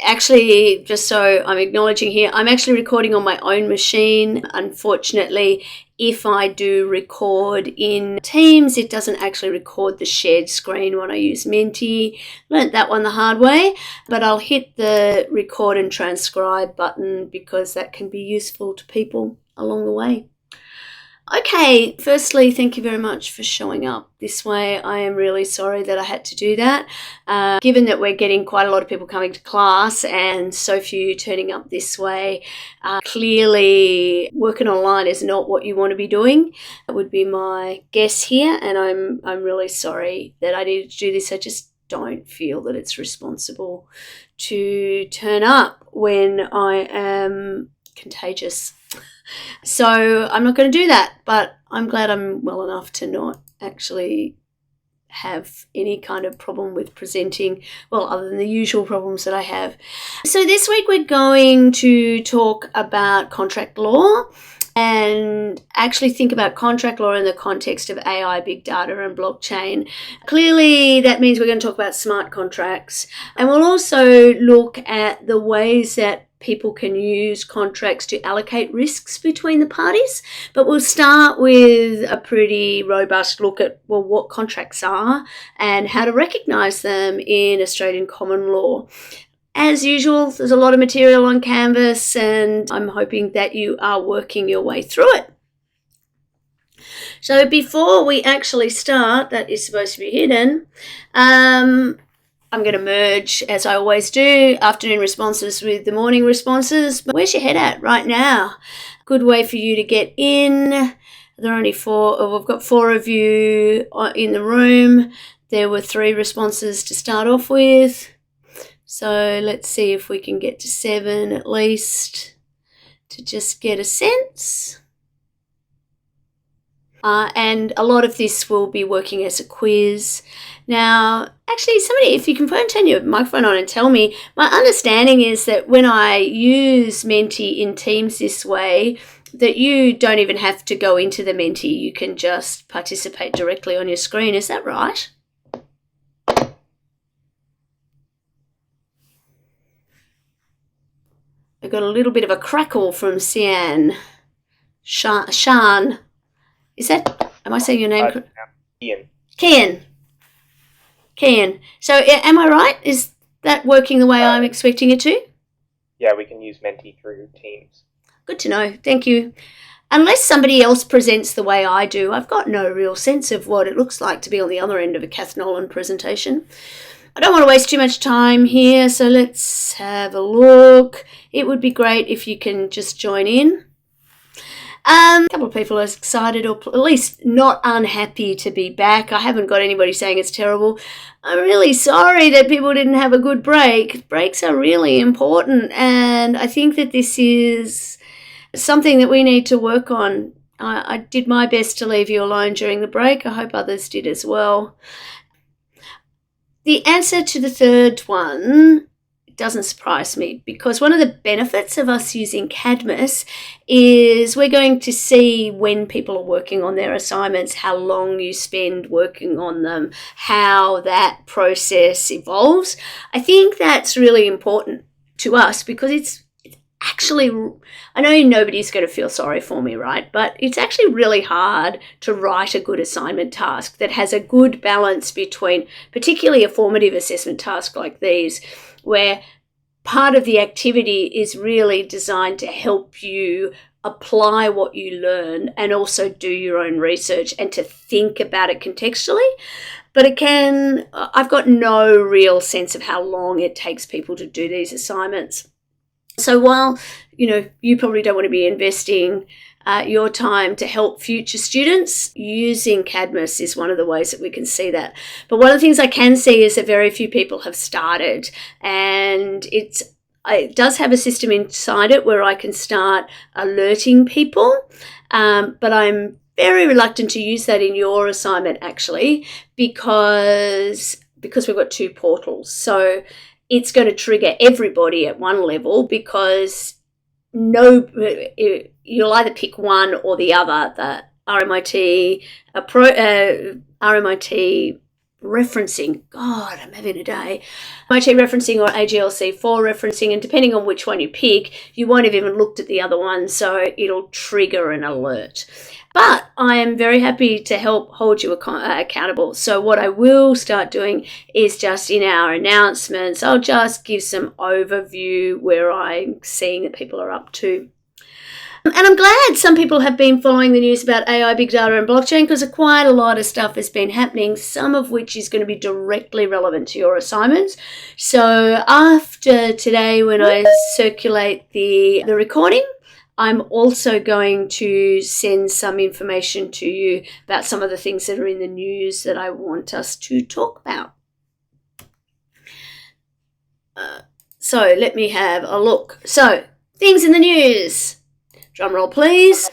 Actually, just so I'm acknowledging here, I'm actually recording on my own machine. Unfortunately, if I do record in Teams, it doesn't actually record the shared screen when I use Menti. Learned that one the hard way, but I'll hit the record and transcribe button because that can be useful to people along the way. Okay, firstly, thank you very much for showing up this way. I am really sorry that I had to do that. Given that we're getting quite a lot of people coming to class and so few turning up this way, clearly working online is not what you want to be doing. That would be my guess here, and I'm really sorry that I needed to do this. I just don't feel that it's responsible to turn up when I am contagious. So I'm not going to do that, but I'm glad I'm well enough to not actually have any kind of problem with presenting, well, other than the usual problems that I have. So this week we're going to talk about contract law and actually think about contract law in the context of AI, big data and blockchain. Clearly that means we're going to talk about smart contracts, and we'll also look at the ways that people can use contracts to allocate risks between the parties. But we'll start with a pretty robust look at, well, what contracts are and how to recognise them in Australian common law. As usual, there's a lot of material on Canvas, and I'm hoping that you are working your way through it. So before we actually start, that is supposed to be hidden, I'm going to merge, as I always do, afternoon responses with the morning responses. But where's your head at right now? Good way for you to get in. There are only we've got 4 of you in the room. There were 3 responses to start off with. So let's see if we can get to 7 at least to just get a sense. And a lot of this will be working as a quiz. Now, actually, somebody, if you can turn your microphone on and tell me, my understanding is that when I use Menti in Teams this way, that you don't even have to go into the Menti. You can just participate directly on your screen. Is that right? I got a little bit of a crackle from Sian. Shan. Is that, am I saying your name correctly? Kian. So am I right? Is that working the way I'm expecting it to? Yeah, we can use Menti through Teams. Good to know. Thank you. Unless somebody else presents the way I do, I've got no real sense of what it looks like to be on the other end of a Kath Nolan presentation. I don't want to waste too much time here, so let's have a look. It would be great if you can just join in. A couple of people are excited, or at least not unhappy to be back. I haven't got anybody saying it's terrible. I'm really sorry that people didn't have a good break. Breaks are really important, and I think that this is something that we need to work on. I did my best to leave you alone during the break. I hope others did as well. The answer to the third one doesn't surprise me, because one of the benefits of us using Cadmus is we're going to see when people are working on their assignments, how long you spend working on them, how that process evolves. I think that's really important to us because it's actually, I know nobody's going to feel sorry for me, right? But it's actually really hard to write a good assignment task that has a good balance between, particularly a formative assessment task like these, where part of the activity is really designed to help you apply what you learn and also do your own research and to think about it contextually. But I've got no real sense of how long it takes people to do these assignments. So while, you probably don't want to be investing your time to help future students, using Cadmus is one of the ways that we can see that. But one of the things I can see is that very few people have started, and it does have a system inside it where I can start alerting people, but I'm very reluctant to use that in your assignment actually because we've got 2 portals. So it's going to trigger everybody at one level because you'll either pick one or the other. The RMIT referencing. God, I'm having a day. MIT referencing or AGLC4 referencing, and depending on which one you pick, you won't have even looked at the other one, so it'll trigger an alert. But I am very happy to help hold you accountable. So what I will start doing is just in our announcements, I'll just give some overview where I'm seeing that people are up to. And I'm glad some people have been following the news about AI, big data and blockchain, because quite a lot of stuff has been happening, some of which is going to be directly relevant to your assignments. So after today, when I circulate the recording, I'm also going to send some information to you about some of the things that are in the news that I want us to talk about. So let me have a look. So, things in the news. Drum roll, please.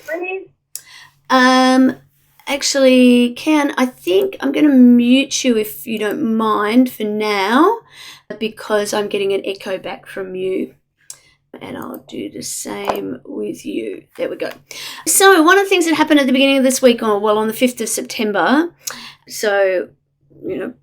Actually, Ken, I think I'm going to mute you if you don't mind for now, because I'm getting an echo back from you. And I'll do the same with you. There we go. So one of the things that happened at the beginning of this week, on the 5th of September, so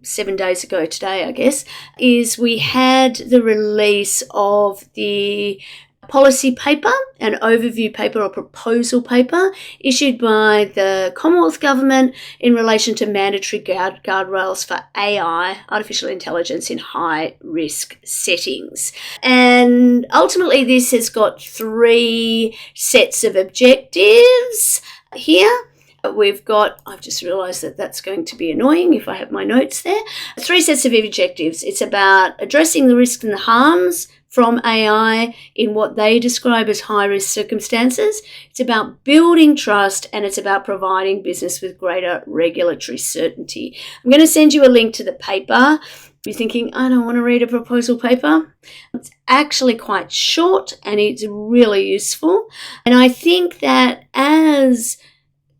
7 days ago today, I guess, is we had the release of the policy paper, an overview paper or proposal paper issued by the Commonwealth Government in relation to mandatory guardrails for AI, artificial intelligence, in high-risk settings. And ultimately this has got 3 sets of objectives here. I've just realised that that's going to be annoying if I have my notes there. 3 sets of objectives. It's about addressing the risks and the harms from AI in what they describe as high-risk circumstances. It's about building trust, and it's about providing business with greater regulatory certainty. I'm going to send you a link to the paper. You're thinking, I don't want to read a proposal paper. It's actually quite short and it's really useful. And I think that as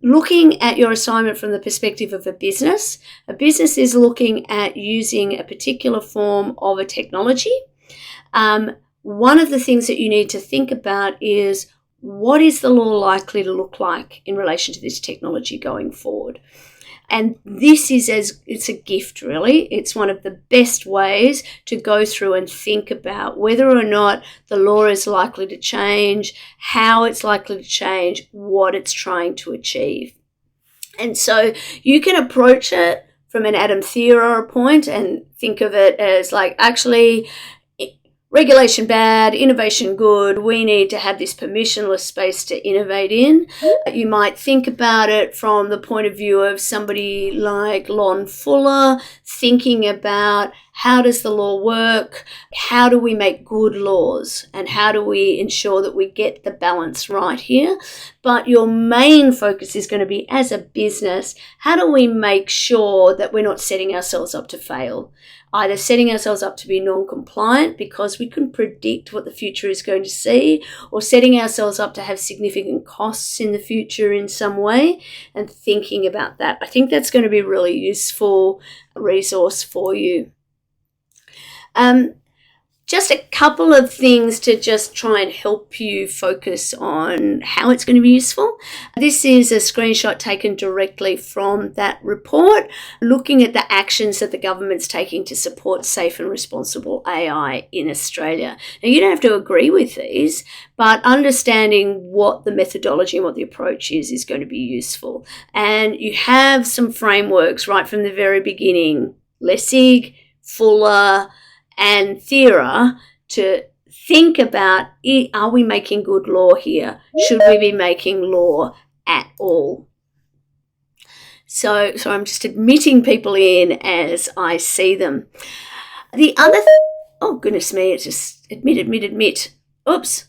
looking at your assignment from the perspective of a business is looking at using a particular form of a technology. One of the things that you need to think about is, what is the law likely to look like in relation to this technology going forward? And this it's a gift, really. It's one of the best ways to go through and think about whether or not the law is likely to change, how it's likely to change, what it's trying to achieve. And so you can approach it from an Adam Thierer point and think of it as like, actually, regulation bad, innovation good. We need to have this permissionless space to innovate in. You might think about it from the point of view of somebody like Lon Fuller, thinking about how does the law work? How do we make good laws? And how do we ensure that we get the balance right here? But your main focus is going to be, as a business, how do we make sure that we're not setting ourselves up to fail? Either setting ourselves up to be non-compliant because we can predict what the future is going to see, or setting ourselves up to have significant costs in the future in some way, and thinking about that. I think that's going to be a really useful resource for you. Just a couple of things to just try and help you focus on how it's going to be useful. This is a screenshot taken directly from that report, looking at the actions that the government's taking to support safe and responsible AI in Australia. Now, you don't have to agree with these, but understanding what the methodology and what the approach is going to be useful. And you have some frameworks right from the very beginning, Lessig, Fuller, and Thierer, to think about, are we making good law here? Should we be making law at all? So I'm just admitting people in as I see them. The other oh goodness me, it's just admit. Oops.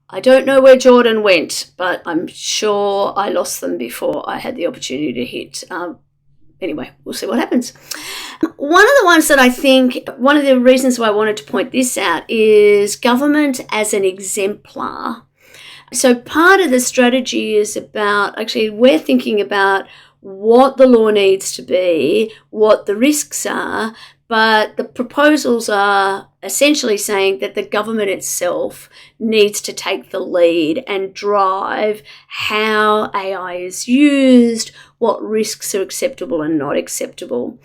I don't know where Jordan went, but I'm sure I lost them before I had the opportunity to hit. Anyway, we'll see what happens. One of the ones that I think, one of the reasons why I wanted to point this out is government as an exemplar. So part of the strategy is about, actually, we're thinking about what the law needs to be, what the risks are, but the proposals are essentially saying that the government itself needs to take the lead and drive how AI is used, what risks are acceptable and not acceptable.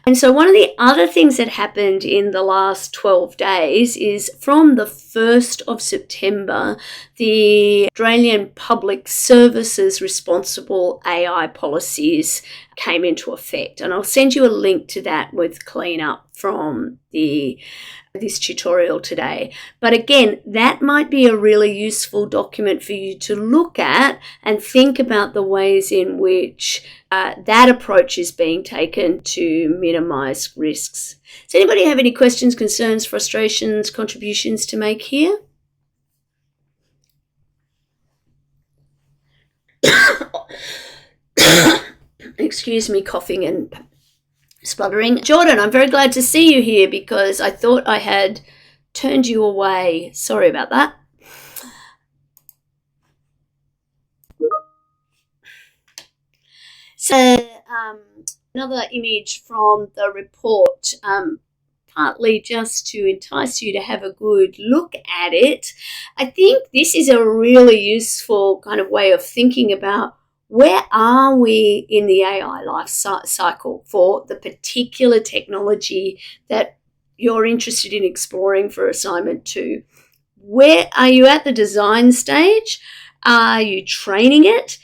And so one of the other things that happened in the last 12 days is from the 1st of September, the Australian Public Services Responsible AI policies came into effect. And I'll send you a link to that with cleanup from this tutorial today. But again, that might be a really useful document for you to look at and think about the ways in which that approach is being taken to minimize risks. Does anybody have any questions, concerns, frustrations, contributions to make here? Excuse me, coughing and spluttering. Jordan, I'm very glad to see you here because I thought I had turned you away. Sorry about that. So another image from the report, partly just to entice you to have a good look at it. I think this is a really useful kind of way of thinking about where are we in the AI life cycle for the particular technology that you're interested in exploring for assignment 2. Where are you at the design stage? Are you training it?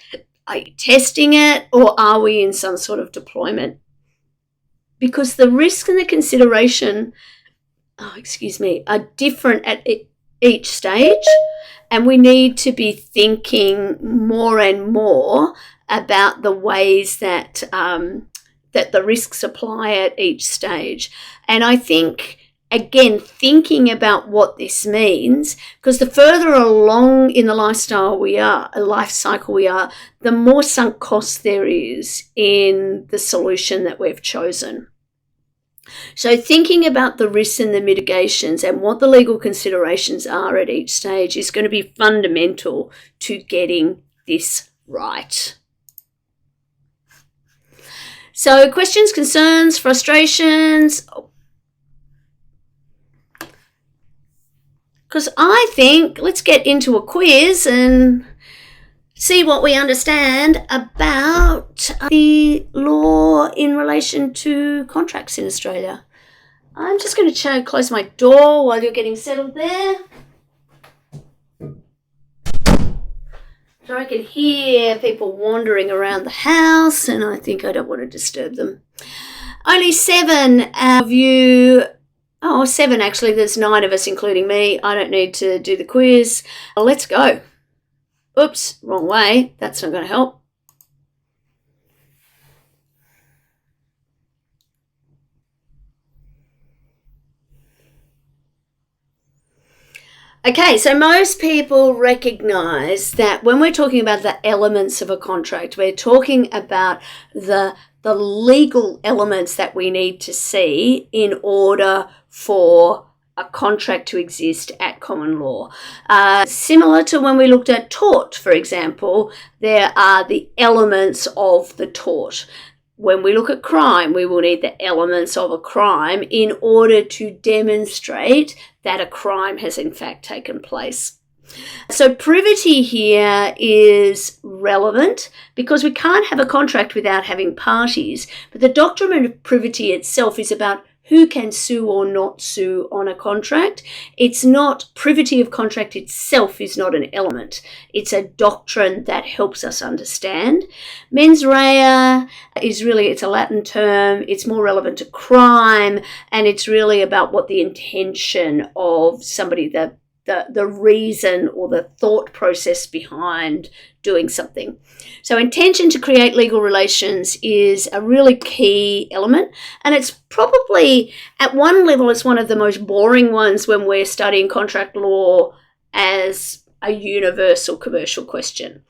Are you testing it? Or are we in some sort of deployment? Because the risk and the consideration, are different at each stage. And we need to be thinking more and more about the ways that that the risks apply at each stage. And I think, again, thinking about what this means, because the further along in the life cycle we are, the more sunk cost there is in the solution that we've chosen. So thinking about the risks and the mitigations and what the legal considerations are at each stage is going to be fundamental to getting this right. So questions, concerns, frustrations? Because I think let's get into a quiz and see what we understand about the law in relation to contracts in Australia. I'm just going to close my door while you're getting settled there. So I can hear people wandering around the house and I think I don't want to disturb them. Only 7 of you, 7 actually, there's 9 of us including me. I don't need to do the quiz. Let's go. Oops, wrong way. That's not going to help. Okay, so most people recognise that when we're talking about the elements of a contract, we're talking about the legal elements that we need to see in order for a contract to exist at common law. Similar to when we looked at tort, for example, there are the elements of the tort. When we look at crime, we will need the elements of a crime in order to demonstrate that a crime has in fact taken place. So privity here is relevant because we can't have a contract without having parties, but the doctrine of privity itself is about who can sue or not sue on a contract. It's not, privity of contract itself is not an element. It's a doctrine that helps us understand. Mens rea is really, it's a Latin term. It's more relevant to crime, and it's really about what the intention of somebody, the reason or the thought process behind doing something. So intention to create legal relations is a really key element, and it's probably at one level it's one of the most boring ones when we're studying contract law as a universal commercial question.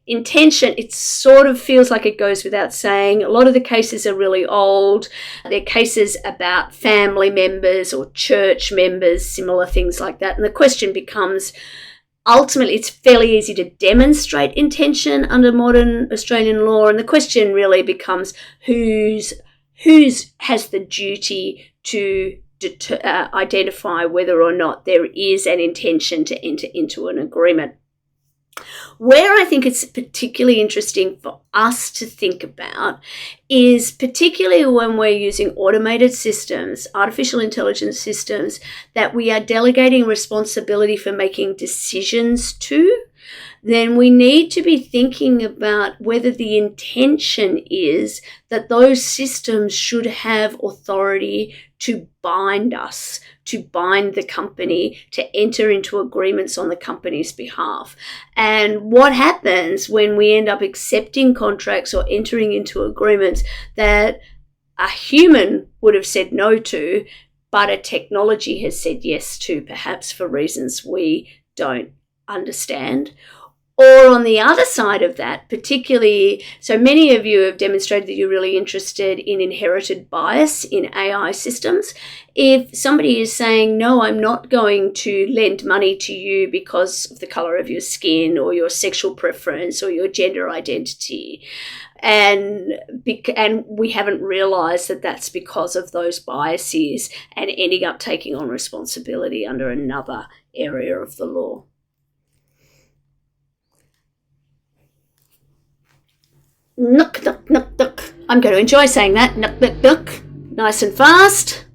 Intention, it sort of feels like it goes without saying. A lot of the cases are really old. They're cases about family members or church members, similar things like that. And the question becomes, ultimately, it's fairly easy to demonstrate intention under modern Australian law. And the question really becomes who's has the duty to identify whether or not there is an intention to enter into an agreement. Where I think it's particularly interesting for us to think about is particularly when we're using automated systems, artificial intelligence systems, that we are delegating responsibility for making decisions to, then we need to be thinking about whether the intention is that those systems should have authority to bind us, to bind the company, to enter into agreements on the company's behalf. And what happens when we end up accepting contracts or entering into agreements that a human would have said no to, but a technology has said yes to, perhaps for reasons we don't understand? Or on the other side of that, particularly, so many of you have demonstrated that you're really interested in inherited bias in AI systems. If somebody is saying, no, I'm not going to lend money to you because of the color of your skin or your sexual preference or your gender identity, and we haven't realized that that's because of those biases and ending up taking on responsibility under another area of the law. Nook, nook, nook, nook. I'm going to enjoy saying that. Nook, nook, nook. Nice and fast.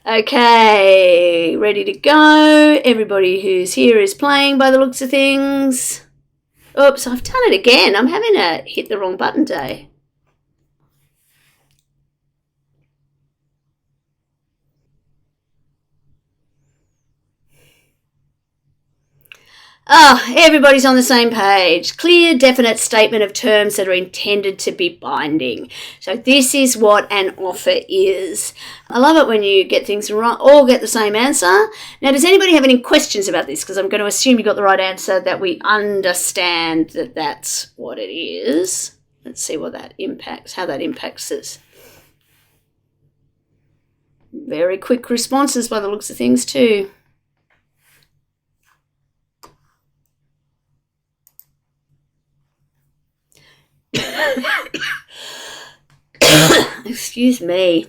Okay, ready to go. Everybody who's here is playing by the looks of things. Oops, I've done it again. I'm having a hit the wrong button day. Everybody's on the same page. Clear, definite statement of terms that are intended to be binding. So this is what an offer is. I love it when you get things right, all get the same answer. Now, does anybody have any questions about this? Because I'm going to assume you got the right answer, that we understand that that's what it is. Let's see what that impacts, how that impacts us. Very quick responses by the looks of things too. Excuse me.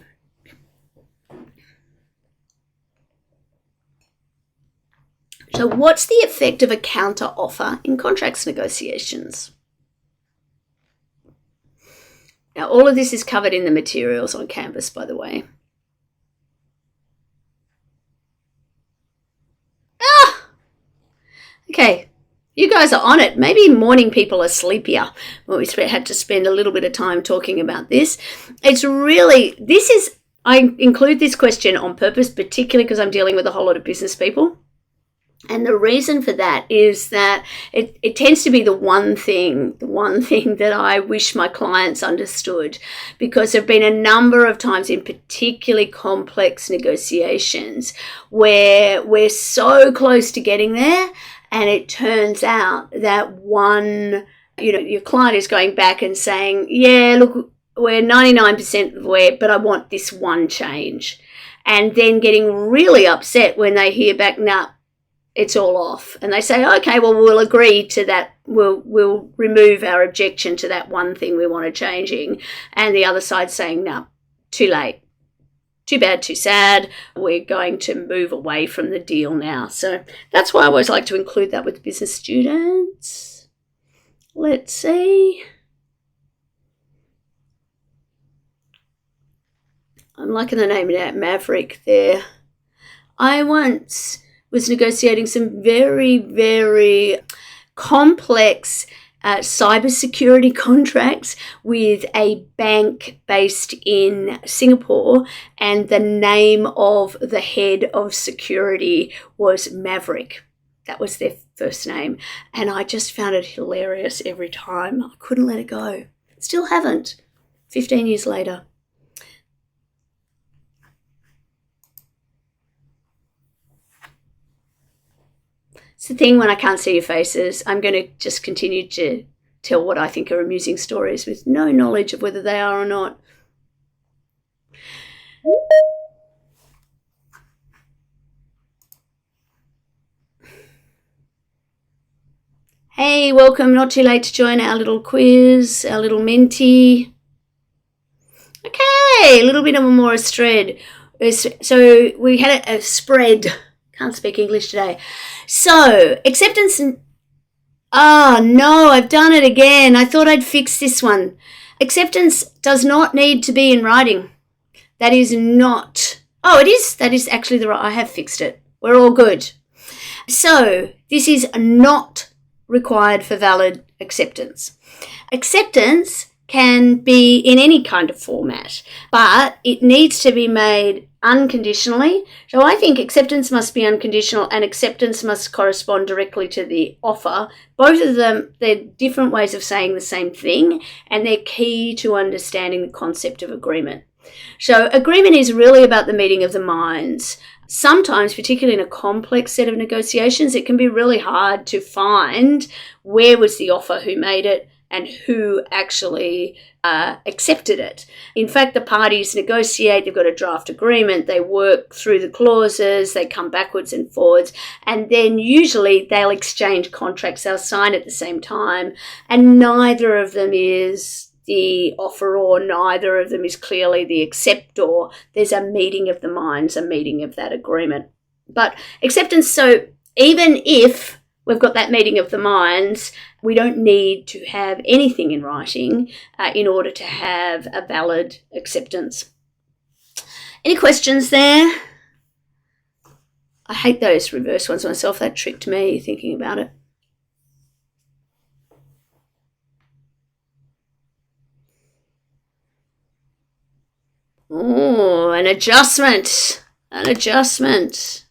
So what's the effect of a counter offer in contracts negotiations? Now, all of this is covered in the materials on Canvas, by the way. Okay. You guys are on it. Maybe morning people are sleepier. Well, we had to spend a little bit of time talking about this. I include this question on purpose, particularly because I'm dealing with a whole lot of business people. And the reason for that is that it tends to be the one thing that I wish my clients understood, because there have been a number of times in particularly complex negotiations where we're so close to getting there, and it turns out that your client is going back and saying, yeah, look, we're 99% of the way, but I want this one change. And then getting really upset when they hear back, nah, it's all off. And they say, okay, well, we'll agree to that. We'll remove our objection to that one thing we want to changing. And the other side saying, no, too late. Too bad, too sad. We're going to move away from the deal now. So that's why I always like to include that with business students. Let's see. I'm liking the name of that, Maverick there. I once was negotiating some very, very complex cybersecurity contracts with a bank based in Singapore, and the name of the head of security was Maverick. That was their first name, and I just found it hilarious every time. I couldn't let it go. Still haven't, 15 years later. It's the thing when I can't see your faces. I'm going to just continue to tell what I think are amusing stories with no knowledge of whether they are or not. Hey, welcome. Not too late to join our little quiz, our little Menti. Okay, Okay, a little bit of a more spread. So we had a spread. Can't speak English today. So acceptance and no, I've done it again. I thought I'd fix this one. Acceptance does not need to be in writing. That is not. Oh, it is. That is actually the right. I have fixed it. We're all good. So this is not required for valid acceptance. Acceptance can be in any kind of format, but it needs to be made unconditionally. So I think acceptance must be unconditional and acceptance must correspond directly to the offer. Both of them, they're different ways of saying the same thing, and they're key to understanding the concept of agreement. So agreement is really about the meeting of the minds. Sometimes, particularly in a complex set of negotiations, it can be really hard to find where was the offer, who made it, and who actually accepted it. In fact, the parties negotiate, they've got a draft agreement, they work through the clauses, they come backwards and forwards, and then usually they'll exchange contracts, they'll sign at the same time, and neither of them is the offeror, neither of them is clearly the acceptor. There's a meeting of the minds, a meeting of that agreement. But acceptance, so even if we've got that meeting of the minds, we don't need to have anything in writing in order to have a valid acceptance. Any questions there? I hate those reverse ones myself. That tricked me thinking about it. Oh, an adjustment. An adjustment.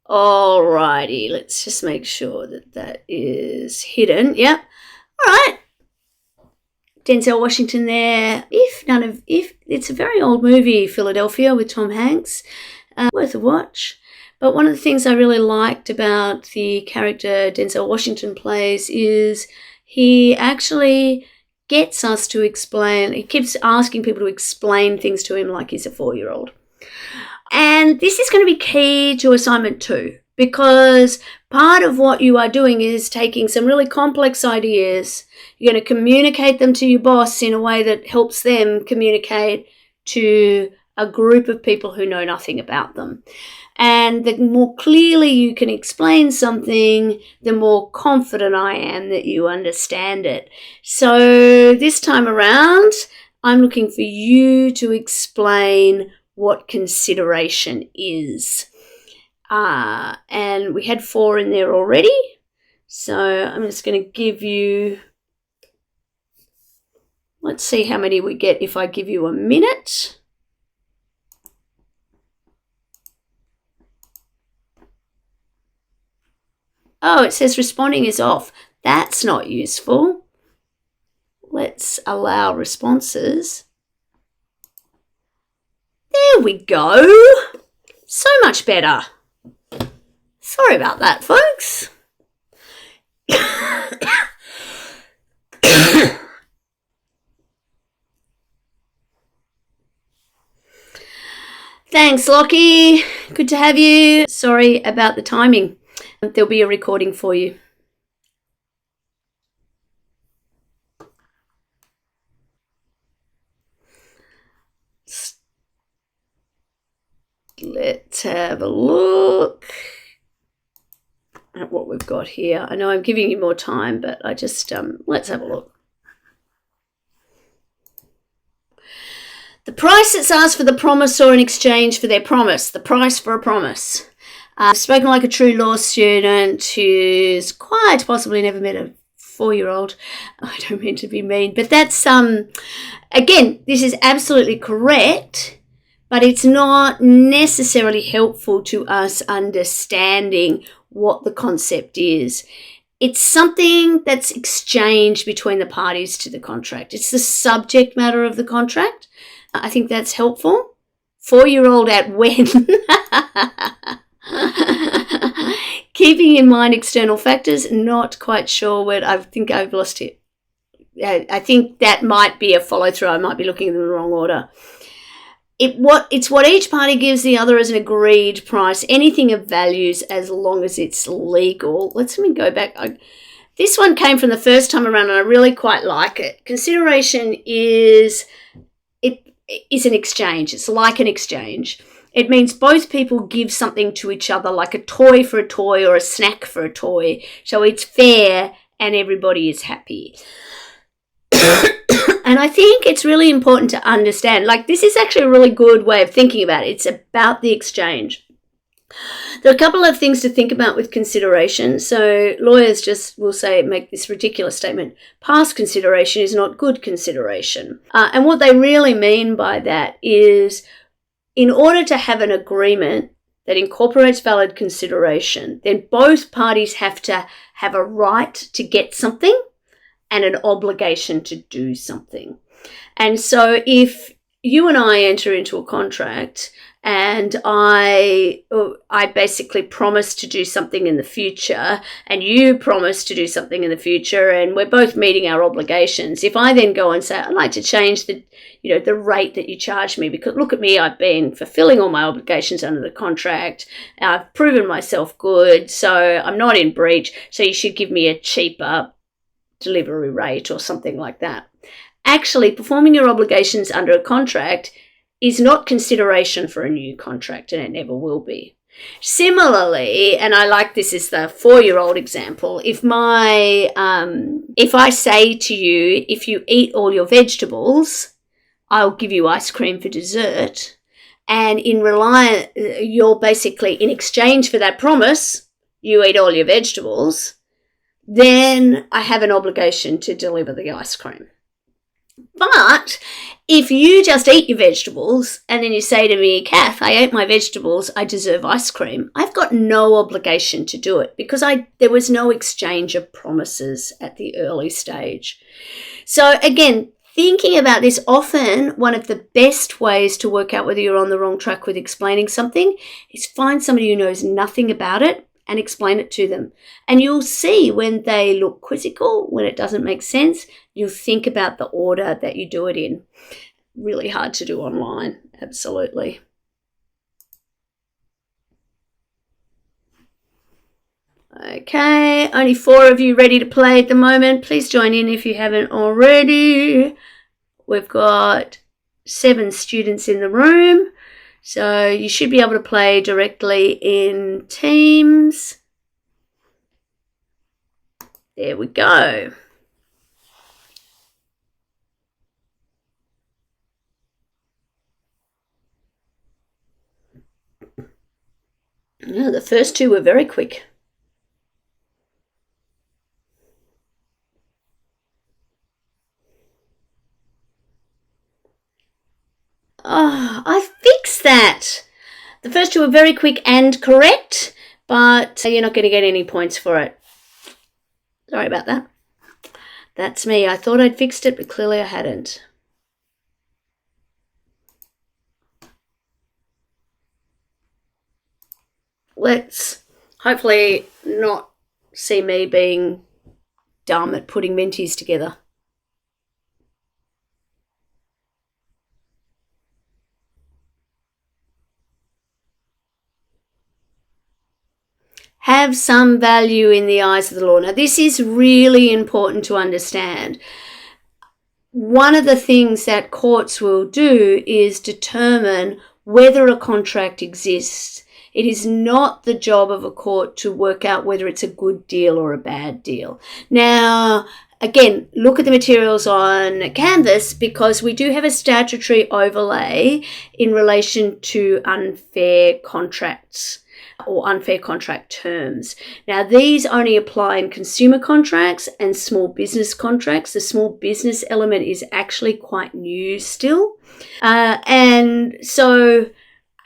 Alrighty, let's just make sure that that is hidden. Yep. All right. Denzel Washington there. If it's a very old movie, Philadelphia, with Tom Hanks. Worth a watch. But one of the things I really liked about the character Denzel Washington plays is he actually gets us to explain. He keeps asking people to explain things to him like he's a 4-year-old. And this is going to be key to assignment 2, because part of what you are doing is taking some really complex ideas. You're going to communicate them to your boss in a way that helps them communicate to a group of people who know nothing about them. And the more clearly you can explain something, the more confident I am that you understand it. So this time around, I'm looking for you to explain what consideration is. And we had 4 in there already. So I'm just going to give you, let's see how many we get if I give you a minute. Oh, it says responding is off. That's not useful. Let's allow responses. There we go. So much better. Sorry about that, folks. Thanks, Lockie. Good to have you. Sorry about the timing. There'll be a recording for you. Let's have a look at what we've got here. I know I'm giving you more time, but I just, let's have a look. The price that's asked for the promise or in exchange for their promise. The price for a promise. Spoken like a true law student who's quite possibly never met a 4-year-old. I don't mean to be mean, but that's, again, this is absolutely correct, but it's not necessarily helpful to us understanding what the concept is. It's something that's exchanged between the parties to the contract. It's the subject matter of the contract. I think that's helpful. 4-year-old at when? Keeping in mind external factors, not quite sure where. I think I've lost it. I think that might be a follow-through. I might be looking in the wrong order. It's what each party gives the other as an agreed price. Anything of values as long as it's legal. Let me go back. This one came from the first time around and I really quite like it. Consideration is it is an exchange. It's like an exchange. It means both people give something to each other, like a toy for a toy or a snack for a toy. So it's fair and everybody is happy. And I think it's really important to understand, like, this is actually a really good way of thinking about it. It's about the exchange. There are a couple of things to think about with consideration. So lawyers just will say, make this ridiculous statement: past consideration is not good consideration. And what they really mean by that is, in order to have an agreement that incorporates valid consideration, then both parties have to have a right to get something and an obligation to do something. And so if you and I enter into a contract and I basically promise to do something in the future and you promise to do something in the future and we're both meeting our obligations, if I then go and say, I'd like to change the rate that you charge me because look at me, I've been fulfilling all my obligations under the contract, I've proven myself good, so I'm not in breach, so you should give me a cheaper delivery rate or something like that. Actually, performing your obligations under a contract is not consideration for a new contract, and it never will be. Similarly, and I like this as the 4-year-old example, if I say to you, if you eat all your vegetables, I'll give you ice cream for dessert, and you're basically, in exchange for that promise, you eat all your vegetables, then I have an obligation to deliver the ice cream. But if you just eat your vegetables and then you say to me, Kath, I ate my vegetables, I deserve ice cream, I've got no obligation to do it because there was no exchange of promises at the early stage. So again, thinking about this, often one of the best ways to work out whether you're on the wrong track with explaining something is find somebody who knows nothing about it and explain it to them. And you'll see when they look quizzical, when it doesn't make sense, you'll think about the order that you do it in. Really hard to do online, absolutely. Okay, only 4 of you ready to play at the moment. Please join in if you haven't already. We've got 7 students in the room. So you should be able to play directly in Teams. There we go. Oh, the first 2 were very quick. Oh, I fixed that. The first 2 were very quick and correct, but you're not going to get any points for it. Sorry about that. That's me. I thought I'd fixed it, but clearly I hadn't. Let's hopefully not see me being dumb at putting mentees together. Have some value in the eyes of the law. Now, this is really important to understand. One of the things that courts will do is determine whether a contract exists. It is not the job of a court to work out whether it's a good deal or a bad deal. Now, again, look at the materials on Canvas because we do have a statutory overlay in relation to unfair contracts or unfair contract terms. Now, these only apply in consumer contracts and small business contracts. The small business element is actually quite new still. And so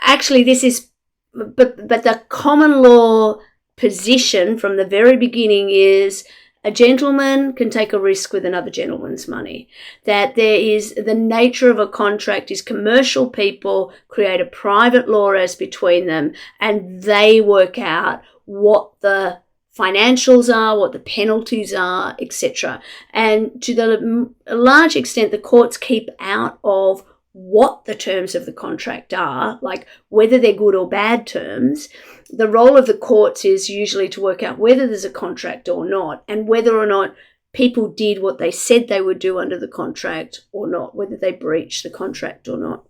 actually this is, but the common law position from the very beginning is a gentleman can take a risk with another gentleman's money. That there is, the nature of a contract is commercial people create a private law as between them and they work out what the financials are, what the penalties are, etc. And to the large extent, the courts keep out of what the terms of the contract are, like whether they're good or bad terms. The role of the courts is usually to work out whether there's a contract or not and whether or not people did what they said they would do under the contract or not, whether they breached the contract or not.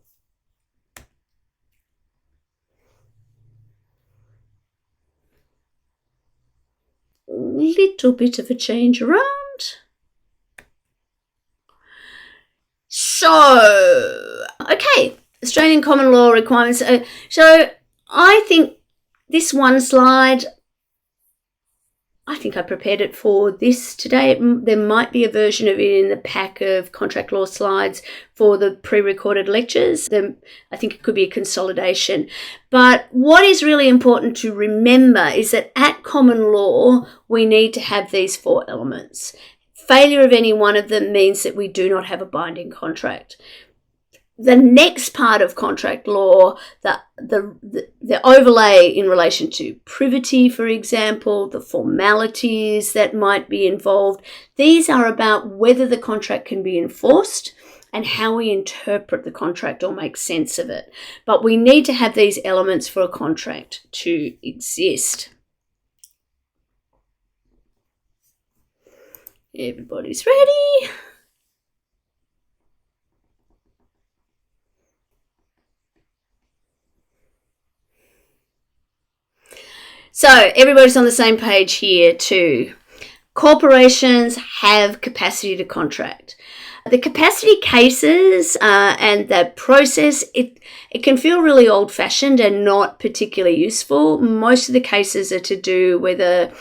Little bit of a change around. So, okay, Australian common law requirements. So I think this one slide, I think I prepared it for this today. There might be a version of it in the pack of contract law slides for the pre-recorded lectures. I think it could be a consolidation. But what is really important to remember is that at common law, we need to have these 4 elements. Failure of any one of them means that we do not have a binding contract. The next part of contract law, the overlay in relation to privity, for example, the formalities that might be involved, these are about whether the contract can be enforced and how we interpret the contract or make sense of it. But we need to have these elements for a contract to exist. Everybody's ready. So everybody's on the same page here too. Corporations have capacity to contract. The capacity cases and that process, it can feel really old-fashioned and not particularly useful. Most of the cases are to do whether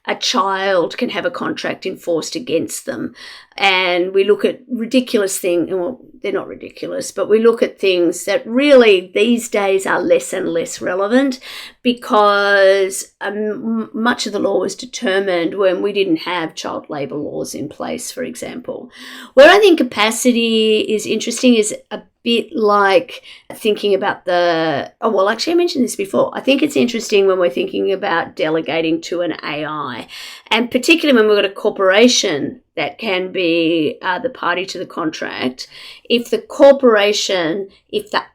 a child can have a contract enforced against them. And we look at ridiculous things, well, they're not ridiculous, but we look at things that really these days are less and less relevant because much of the law was determined when we didn't have child labour laws in place, for example. Where I think capacity is interesting is a bit like thinking about actually I mentioned this before. I think it's interesting when we're thinking about delegating to an AI, and particularly when we've got a corporation that can be the party to the contract. If the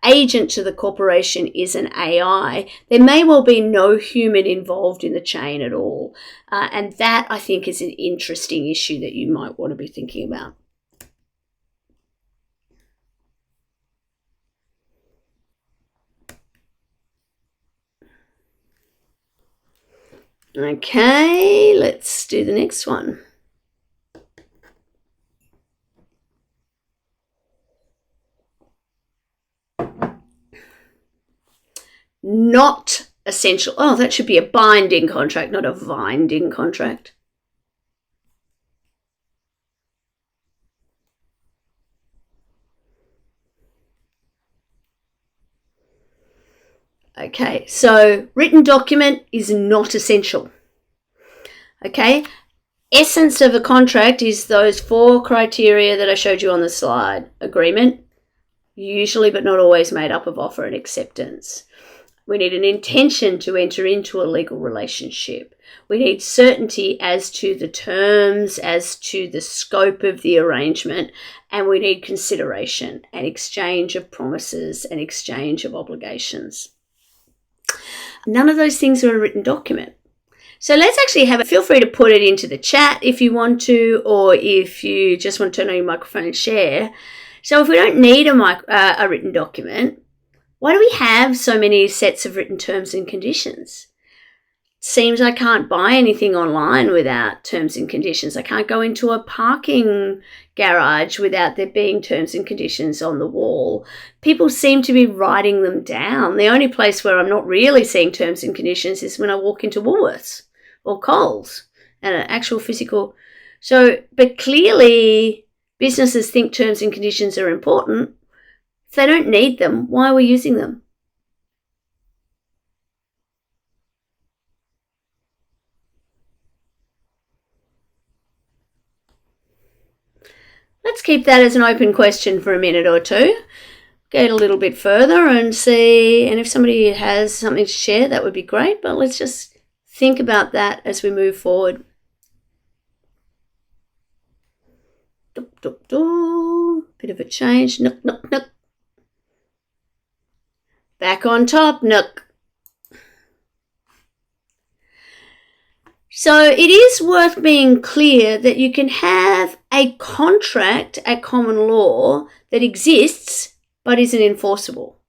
agent to the corporation is an AI, there may well be no human involved in the chain at all. And that, I think, is an interesting issue that you might want to be thinking about. Okay, let's do the next one. Not essential. Oh, that should be a binding contract, not a binding contract. Okay, so written document is not essential. Okay, essence of a contract is those 4 criteria that I showed you on the slide. Agreement, usually but not always made up of offer and acceptance. We need an intention to enter into a legal relationship. We need certainty as to the terms, as to the scope of the arrangement, and we need consideration and exchange of promises and exchange of obligations. None of those things are a written document. So let's actually feel free to put it into the chat if you want to, or if you just want to turn on your microphone and share. So if we don't need a written document, why do we have so many sets of written terms and conditions? Seems I can't buy anything online without terms and conditions. I can't go into a parking garage without there being terms and conditions on the wall. People seem to be writing them down. The only place where I'm not really seeing terms and conditions is when I walk into Woolworths or Coles and an actual physical. But clearly businesses think terms and conditions are important. If they don't need them, why are we using them? Let's keep that as an open question for a minute or two. Get a little bit further and see, and if somebody has something to share, that would be great, but let's just think about that as we move forward. Bit of a change. Nook, nook, nook. Back on top. Nook. So it is worth being clear that you can have a contract at common law that exists but isn't enforceable,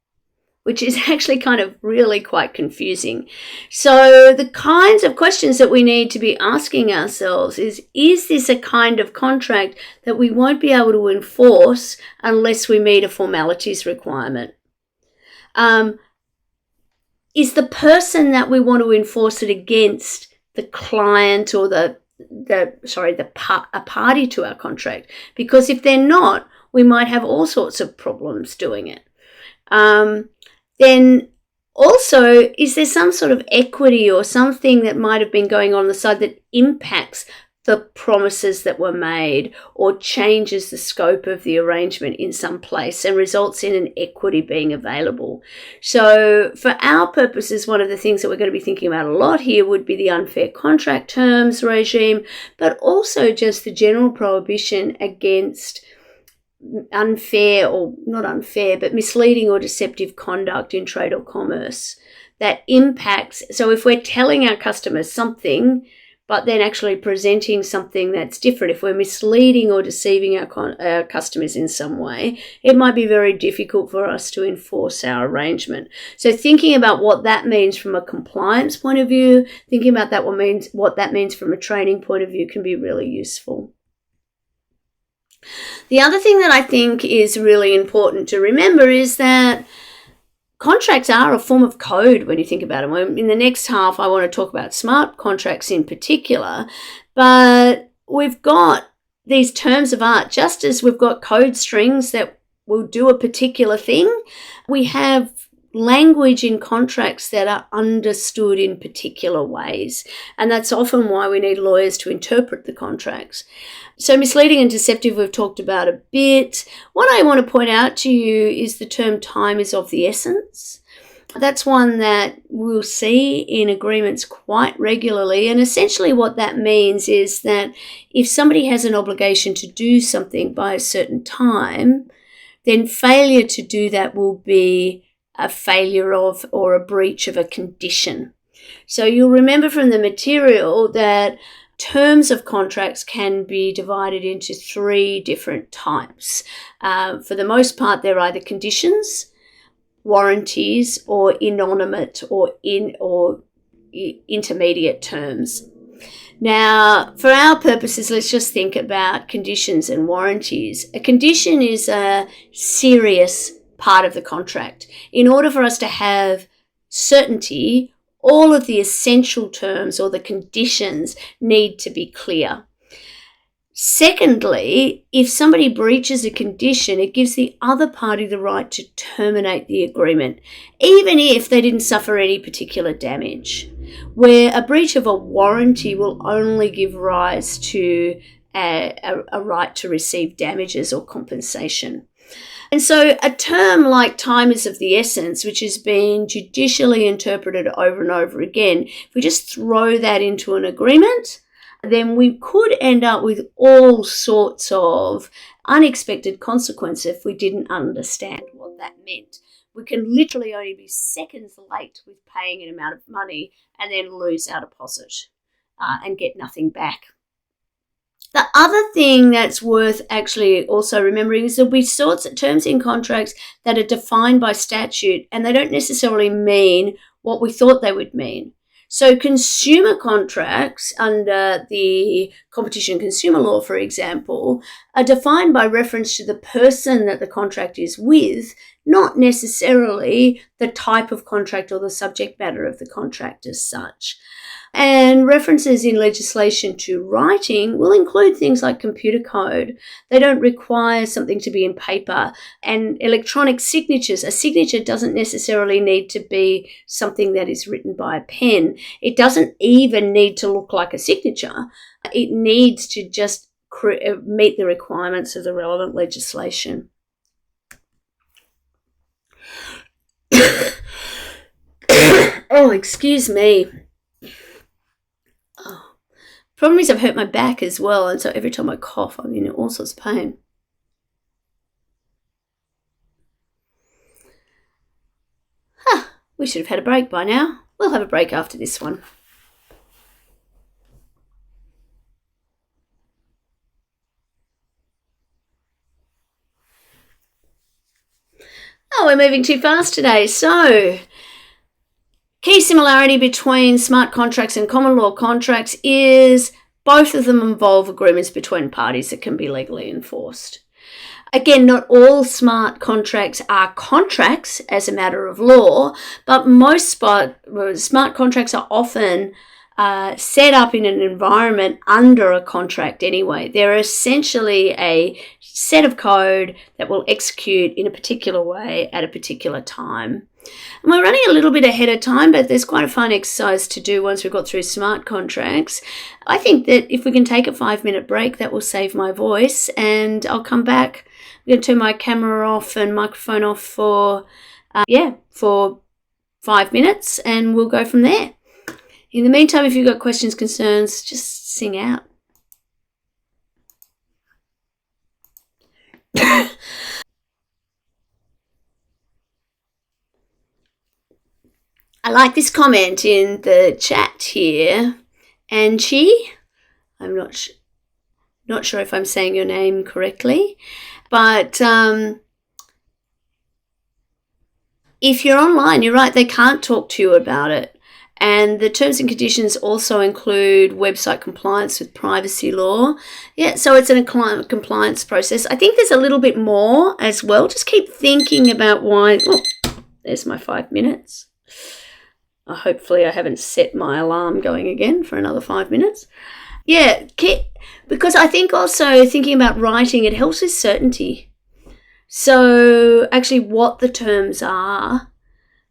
which is actually kind of really quite confusing. So the kinds of questions that we need to be asking ourselves is this a kind of contract that we won't be able to enforce unless we meet a formalities requirement? Is the person that we want to enforce it against the client or a party to our contract? Because if they're not, we might have all sorts of problems doing it. Then also, is there some sort of equity or something that might have been going on the side that impacts the promises that were made or changes the scope of the arrangement in some place and results in an equity being available? So for our purposes, one of the things that we're going to be thinking about a lot here would be the unfair contract terms regime, but also just the general prohibition against unfair, or not unfair, but misleading or deceptive conduct in trade or commerce that impacts. So if we're telling our customers something, but then actually presenting something that's different, if we're misleading or deceiving our customers in some way, it might be very difficult for us to enforce our arrangement. So thinking about what that means from a compliance point of view, thinking about what that means from a training point of view can be really useful. The other thing that I think is really important to remember is that contracts are a form of code when you think about them. In the next half, I want to talk about smart contracts in particular, but we've got these terms of art. Just as we've got code strings that will do a particular thing, we have language in contracts that are understood in particular ways. And that's often why we need lawyers to interpret the contracts. So misleading and deceptive we've talked about a bit. What I want to point out to you is the term time is of the essence. That's one that we'll see in agreements quite regularly. And essentially what that means is that if somebody has an obligation to do something by a certain time, then failure to do that will be a failure of or a breach of a condition. So you'll remember from the material that terms of contracts can be divided into 3 different types. For the most part, they're either conditions, warranties, or inanimate or intermediate terms. Now, for our purposes, let's just think about conditions and warranties. A condition is a serious part of the contract. In order for us to have certainty, all of the essential terms or the conditions need to be clear. Secondly, if somebody breaches a condition, it gives the other party the right to terminate the agreement, even if they didn't suffer any particular damage. Where a breach of a warranty will only give rise to a right to receive damages or compensation. And so a term like time is of the essence, which has been judicially interpreted over and over again, if we just throw that into an agreement, then we could end up with all sorts of unexpected consequences if we didn't understand what that meant. We can literally only be seconds late with paying an amount of money and then lose our deposit and get nothing back. The other thing that's worth actually also remembering is there'll be sorts of terms in contracts that are defined by statute and they don't necessarily mean what we thought they would mean. So consumer contracts under the competition and consumer law, for example, are defined by reference to the person that the contract is with, not necessarily the type of contract or the subject matter of the contract as such. And references in legislation to writing will include things like computer code. They don't require something to be in paper. And electronic signatures, a signature doesn't necessarily need to be something that is written by a pen. It doesn't even need to look like a signature. It needs to just meet the requirements of the relevant legislation. Oh, excuse me. Problem is I've hurt my back as well, and so every time I cough, I'm in all sorts of pain. We should have had a break by now. We'll have a break after this one. we're moving too fast today. So, key similarity between smart contracts and common law contracts is both of them involve agreements between parties that can be legally enforced. Again, not all smart contracts are contracts as a matter of law, but most smart contracts are often set up in an environment under a contract anyway. They're essentially a set of code that will execute in a particular way at a particular time. And we're running a little bit ahead of time, but there's quite a fun exercise to do once we've got through smart contracts. I think that if we can take a 5-minute break, that will save my voice, and I'll come back. I'm going to turn my camera off and microphone off for 5 minutes, and we'll go from there. In the meantime, if you've got questions, concerns, just sing out. I like this comment in the chat here. Angie, I'm not sure if I'm saying your name correctly, but if you're online, you're right, they can't talk to you about it. And the terms and conditions also include website compliance with privacy law. Yeah, so it's a compliance process. I think there's a little bit more as well. Just keep thinking about why. Oh, there's my 5 minutes. Hopefully I haven't set my alarm going again for another 5 minutes. Yeah, because I think also thinking about writing, it helps with certainty. So actually what the terms are,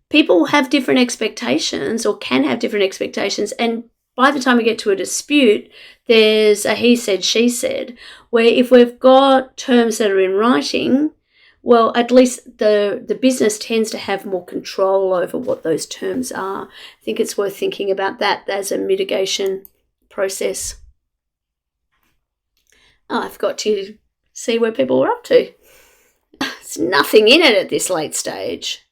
people have different expectations or can have different expectations, and by the time we get to a dispute, there's a he said, she said, where if we've got terms that are in writing, well, at least the business tends to have more control over what those terms are. I think it's worth thinking about that as a mitigation process. Oh, I forgot to see where people were up to. There's nothing in it at this late stage.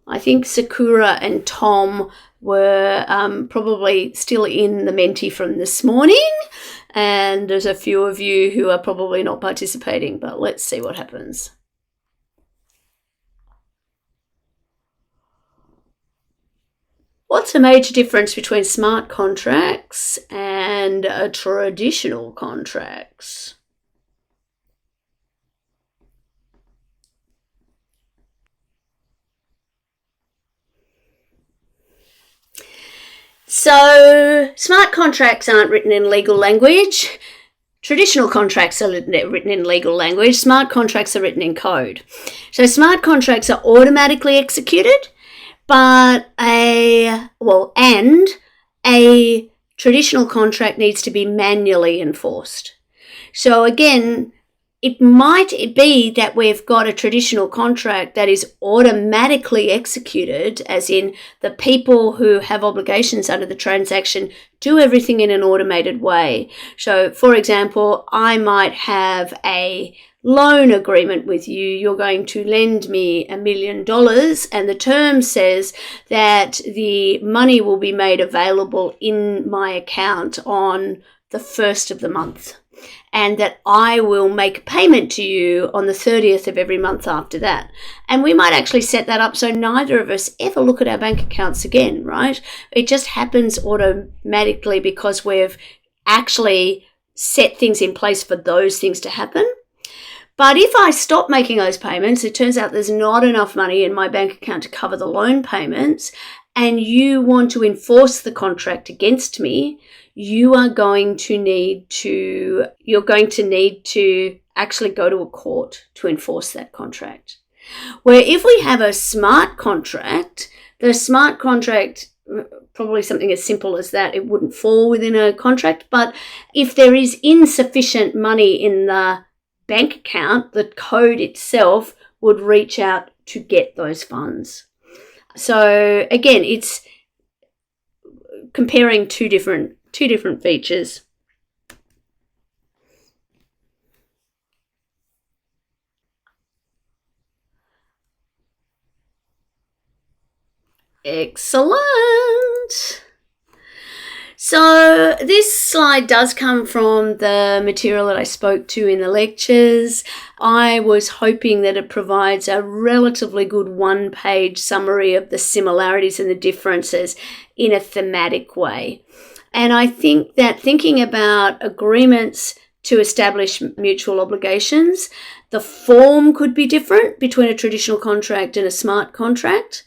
I think Sakura and Tom were probably still in the Menti from this morning, and there's a few of you who are probably not participating, but let's see what happens. What's a major difference between smart contracts and traditional contracts? So, smart contracts aren't written in legal language. Traditional contracts are written in legal language. Smart contracts are written in code. So, smart contracts are automatically executed, but a traditional contract needs to be manually enforced. So, again, it might be that we've got a traditional contract that is automatically executed, as in the people who have obligations under the transaction do everything in an automated way. So, for example, I might have a loan agreement with you. You're going to lend me $1 million, and the term says that the money will be made available in my account on the 1st of the month, and that I will make a payment to you on the 30th of every month after that. And we might actually set that up so neither of us ever look at our bank accounts again, right? It just happens automatically because we've actually set things in place for those things to happen. But if I stop making those payments, it turns out there's not enough money in my bank account to cover the loan payments, and you want to enforce the contract against me, you're going to need to actually go to a court to enforce that contract. Where if we have a smart contract, the smart contract, probably something as simple as that, it wouldn't fall within a contract, but if there is insufficient money in the bank account, the code itself would reach out to get those funds. So again, it's comparing two different features. Excellent. So this slide does come from the material that I spoke to in the lectures. I was hoping that it provides a relatively good one-page summary of the similarities and the differences in a thematic way. And I think that thinking about agreements to establish mutual obligations, the form could be different between a traditional contract and a smart contract,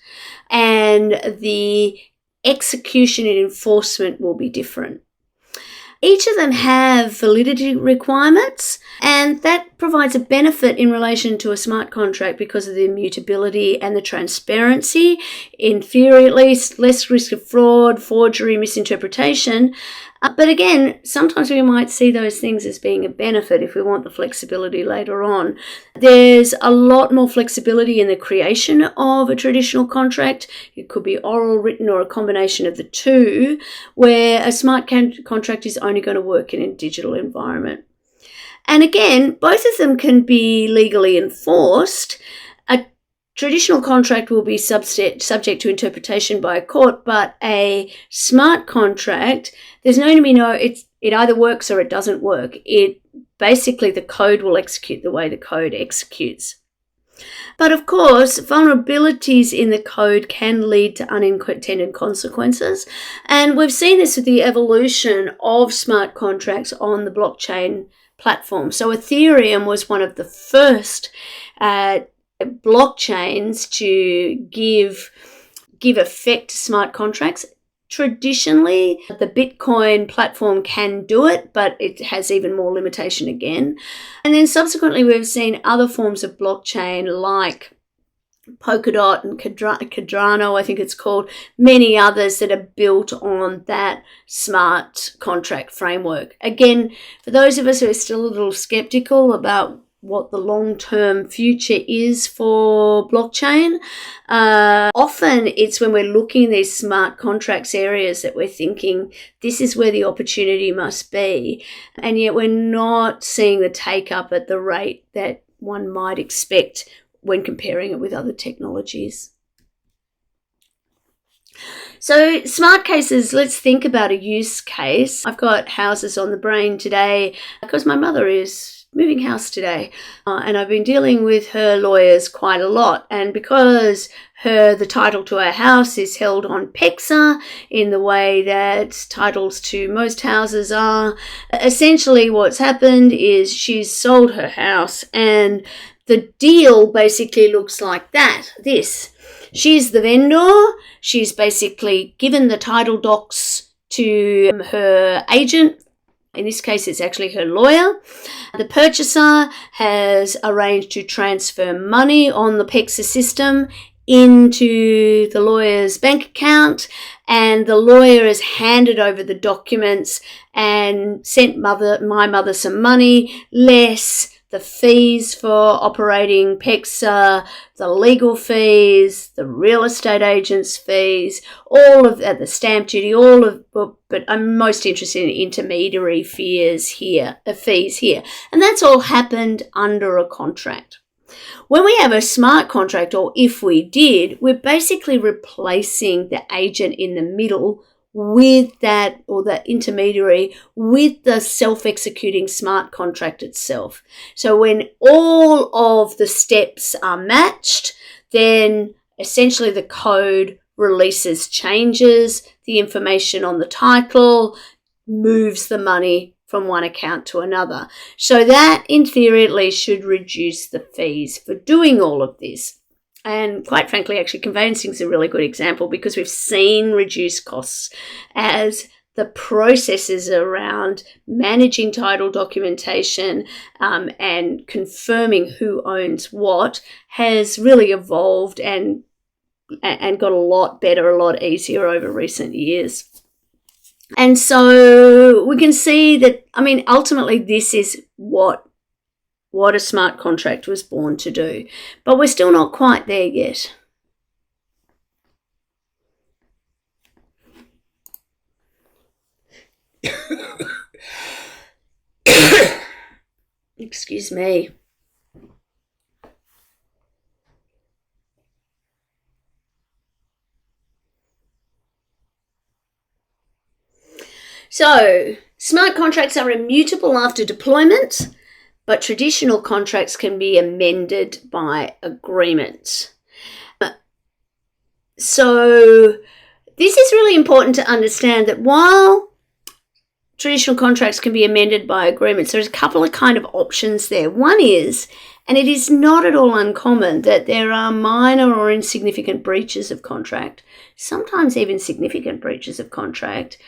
and the execution and enforcement will be different. Each of them have validity requirements, and that provides a benefit in relation to a smart contract because of the immutability and the transparency. In theory, at least, less risk of fraud, forgery, misinterpretation. But again, sometimes we might see those things as being a benefit if we want the flexibility later on. There's a lot more flexibility in the creation of a traditional contract. It could be oral, written, or a combination of the two, where a smart contract is only going to work in a digital environment. And again, both of them can be legally enforced. A traditional contract will be subject to interpretation by a court, but a smart contract, there's going to be it either works or it doesn't work. Basically, the code will execute the way the code executes. But of course, vulnerabilities in the code can lead to unintended consequences. And we've seen this with the evolution of smart contracts on the blockchain platform. So Ethereum was one of the first blockchains to give effect to smart contracts. Traditionally, the Bitcoin platform can do it, but it has even more limitation again. And then subsequently, we've seen other forms of blockchain like Polkadot and Cardano, I think it's called, many others that are built on that smart contract framework. Again, for those of us who are still a little skeptical about what the long-term future is for blockchain, often it's when we're looking at these smart contracts areas that we're thinking this is where the opportunity must be, and yet we're not seeing the take-up at the rate that one might expect when comparing it with other technologies. So smart cases, let's think about a use case. I've got houses on the brain today because my mother is moving house today, and I've been dealing with her lawyers quite a lot, and because the title to her house is held on PEXA in the way that titles to most houses are, essentially what's happened is she's sold her house, and the deal basically looks like this. She's the vendor. She's basically given the title docs to her agent. In this case, it's actually her lawyer. The purchaser has arranged to transfer money on the PEXA system into the lawyer's bank account, and the lawyer has handed over the documents and sent my mother some money, less the fees for operating PEXA, the legal fees, the real estate agent's fees, all of that, the stamp duty, but I'm most interested in intermediary fees here. And that's all happened under a contract. When we have a smart contract, or if we did, we're basically replacing the agent in the middle with that, or the intermediary, with the self-executing smart contract itself. So when all of the steps are matched, then essentially the code releases changes, the information on the title, moves the money from one account to another. So that, in theory at least, should reduce the fees for doing all of this. And quite frankly, actually, conveyancing is a really good example because we've seen reduced costs as the processes around managing title documentation and confirming who owns what has really evolved and got a lot better, a lot easier over recent years. And so we can see that, ultimately this is what a smart contract was born to do. But we're still not quite there yet. Excuse me. So, smart contracts are immutable after deployment, but traditional contracts can be amended by agreement. So, this is really important to understand that while traditional contracts can be amended by agreements, there's a couple of kind of options there. One is, and it is not at all uncommon, that there are minor or insignificant breaches of contract, sometimes even significant breaches of contract,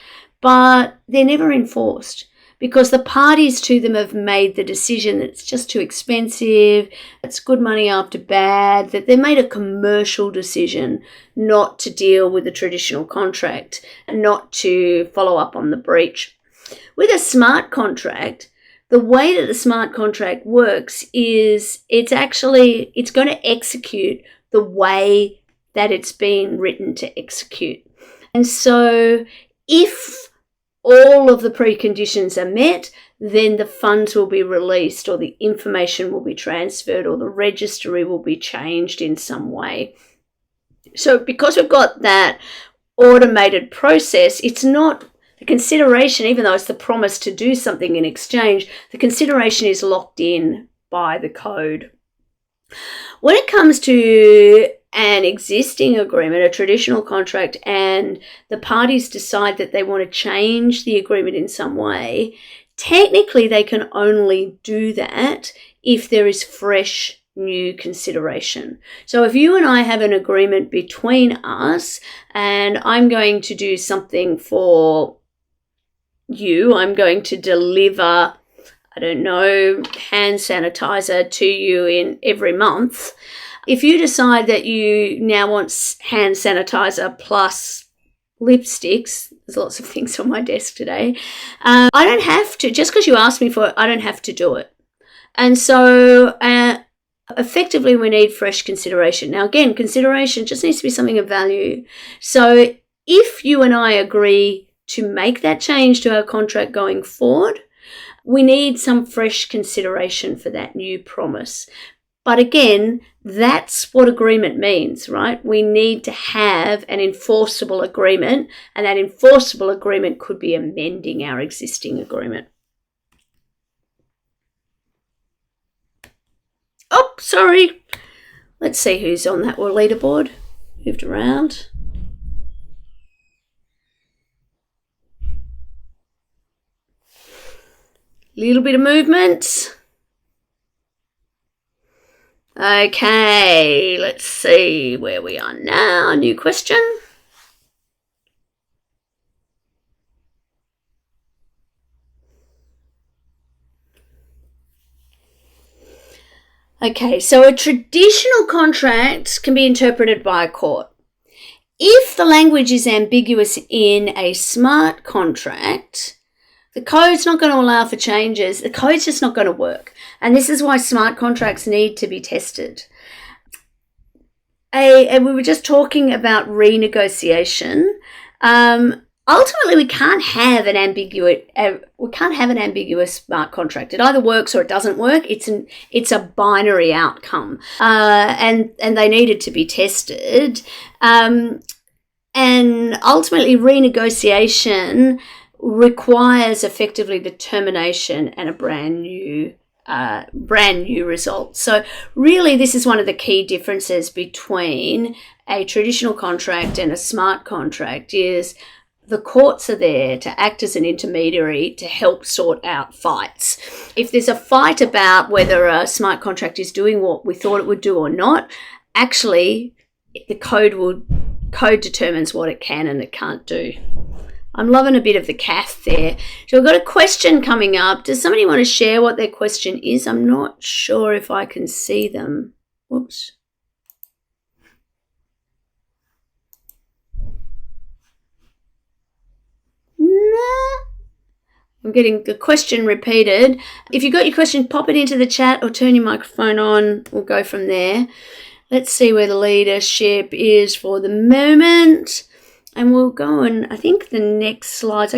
but they're never enforced because the parties to them have made the decision that it's just too expensive, it's good money after bad, that they made a commercial decision not to deal with the traditional contract and not to follow up on the breach. With a smart contract, the way that the smart contract works is it's going to execute the way that it's been written to execute. And so if all of the preconditions are met, then the funds will be released or the information will be transferred or the registry will be changed in some way. So because we've got that automated process, it's not the consideration, even though it's the promise to do something in exchange, the consideration is locked in by the code. When it comes to an existing agreement, a traditional contract, and the parties decide that they want to change the agreement in some way, technically they can only do that if there is fresh new consideration. So if you and I have an agreement between us and I'm going to do something for you, I'm going to deliver, I don't know, hand sanitizer to you in every month. If you decide that you now want hand sanitizer plus lipsticks, there's lots of things on my desk today, I don't have to, just because you asked me for it, I don't have to do it. And so effectively we need fresh consideration. Now again, consideration just needs to be something of value. So if you and I agree to make that change to our contract going forward, we need some fresh consideration for that new promise. But again, that's what agreement means, right? We need to have an enforceable agreement, and that enforceable agreement could be amending our existing agreement. Oh, sorry. Let's see who's on that leaderboard. Moved around. Little bit of movement. Okay, let's see where we are now. New question. Okay, so a traditional contract can be interpreted by a court. If the language is ambiguous in a smart contract, the code's not going to allow for changes. The code's just not going to work. And this is why smart contracts need to be tested. And we were just talking about renegotiation. Ultimately, we can't have an ambiguous smart contract. It either works or it doesn't work. It's a binary outcome, and they needed to be tested. And ultimately, renegotiation requires effectively the termination and a brand new result. So really this is one of the key differences between a traditional contract and a smart contract is the courts are there to act as an intermediary to help sort out fights. If there's a fight about whether a smart contract is doing what we thought it would do or not, actually the code determines what it can and it can't do. I'm loving a bit of the cath there. So we've got a question coming up. Does somebody want to share what their question is? I'm not sure if I can see them. Whoops. Nah. I'm getting the question repeated. If you've got your question, pop it into the chat or turn your microphone on. We'll go from there. Let's see where the leadership is for the moment. And we'll go and I think the next slides,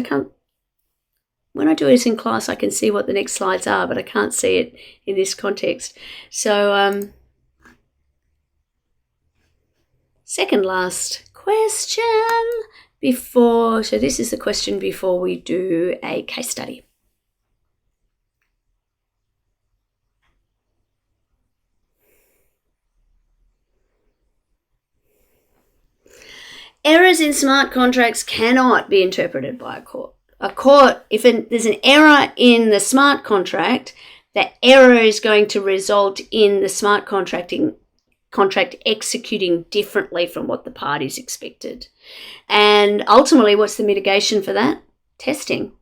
when I do this in class, I can see what the next slides are, but I can't see it in this context. So, second last question so this is the question before we do a case study. Errors in smart contracts cannot be interpreted by a court. A court, if there's an error in the smart contract, that error is going to result in the smart contract executing differently from what the parties expected. And ultimately, what's the mitigation for that? Testing.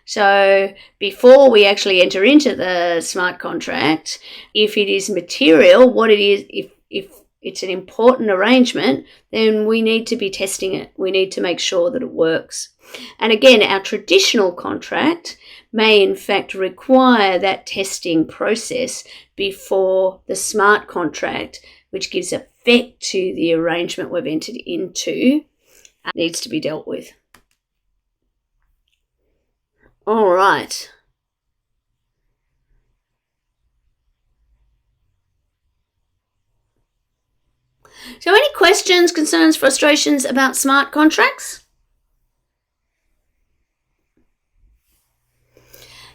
So before we actually enter into the smart contract, if it is material, what it is, if it's an important arrangement, then we need to be testing it. We need to make sure that it works. And again, our traditional contract may in fact require that testing process before the smart contract, which gives effect to the arrangement we've entered into, needs to be dealt with. All right. So any questions, concerns, frustrations about smart contracts?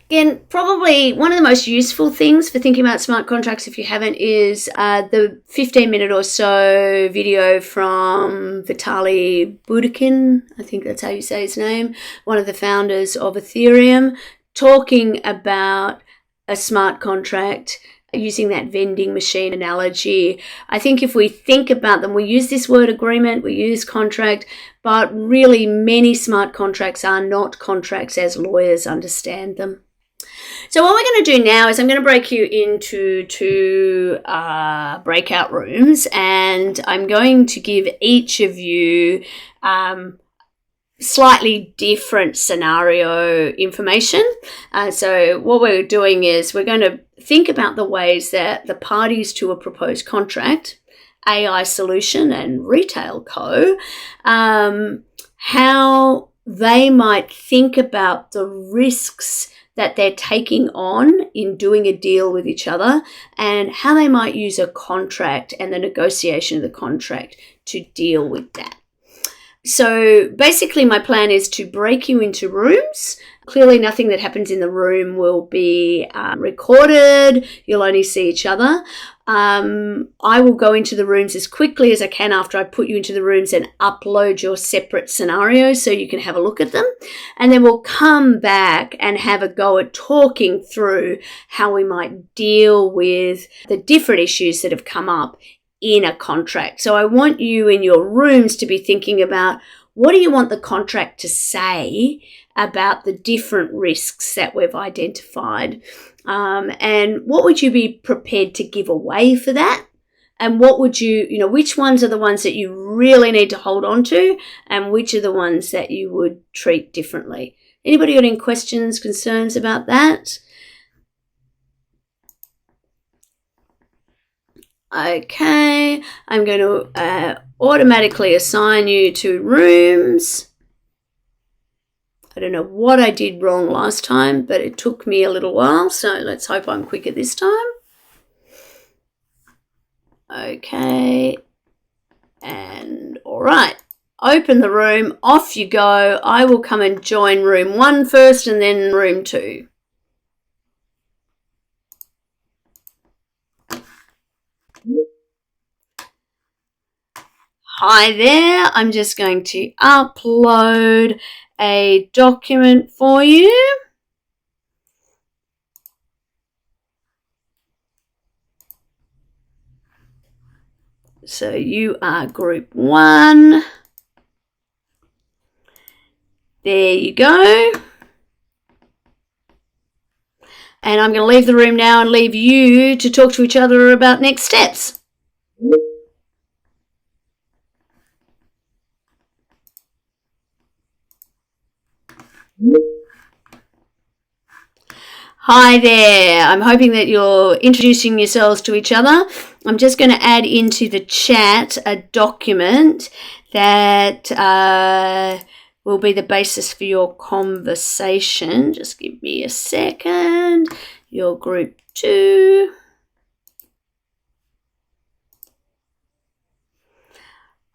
Again, probably one of the most useful things for thinking about smart contracts, if you haven't, is the 15-minute or so video from Vitalik Buterin, I think that's how you say his name, one of the founders of Ethereum, talking about a smart contract using that vending machine analogy. I think if we think about them, we use this word agreement, we use contract, but really many smart contracts are not contracts as lawyers understand them. So what we're going to do now is I'm going to break you into two breakout rooms, and I'm going to give each of you slightly different scenario information. So what we're doing is we're going to think about the ways that the parties to a proposed contract, AI Solution and Retail Co., how they might think about the risks that they're taking on in doing a deal with each other, and how they might use a contract and the negotiation of the contract to deal with that. So basically my plan is to break you into rooms. Clearly nothing that happens in the room will be recorded. You'll only see each other. I will go into the rooms as quickly as I can after I put you into the rooms and upload your separate scenarios so you can have a look at them. And then we'll come back and have a go at talking through how we might deal with the different issues that have come up in a contract. So I want you in your rooms to be thinking about, what do you want the contract to say about the different risks that we've identified? And what would you be prepared to give away for that? And what would which ones are the ones that you really need to hold on to, and which are the ones that you would treat differently? Anybody got any questions, concerns about that? Okay, I'm going to automatically assign you to rooms. I don't know what I did wrong last time, but it took me a little while, so let's hope I'm quicker this time. Okay, and all right, open the room, off you go. I will come and join room 1 first and then room 2. Hi there, I'm just going to upload a document for you. So you are group 1. There you go. And I'm going to leave the room now and leave you to talk to each other about next steps. Hi there, I'm hoping that you're introducing yourselves to each other. I'm just going to add into the chat a document that will be the basis for your conversation. Just give me a second. Your group 2.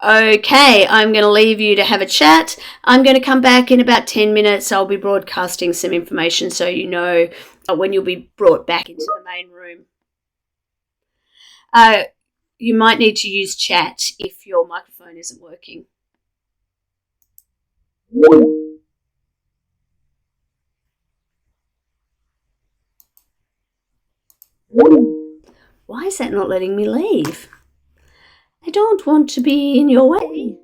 Okay, I'm going to leave you to have a chat. I'm going to come back in about 10 minutes. I'll be broadcasting some information so you know when you'll be brought back into the main room. You might need to use chat if your microphone isn't working. Why is that not letting me leave? I don't want to be in your way.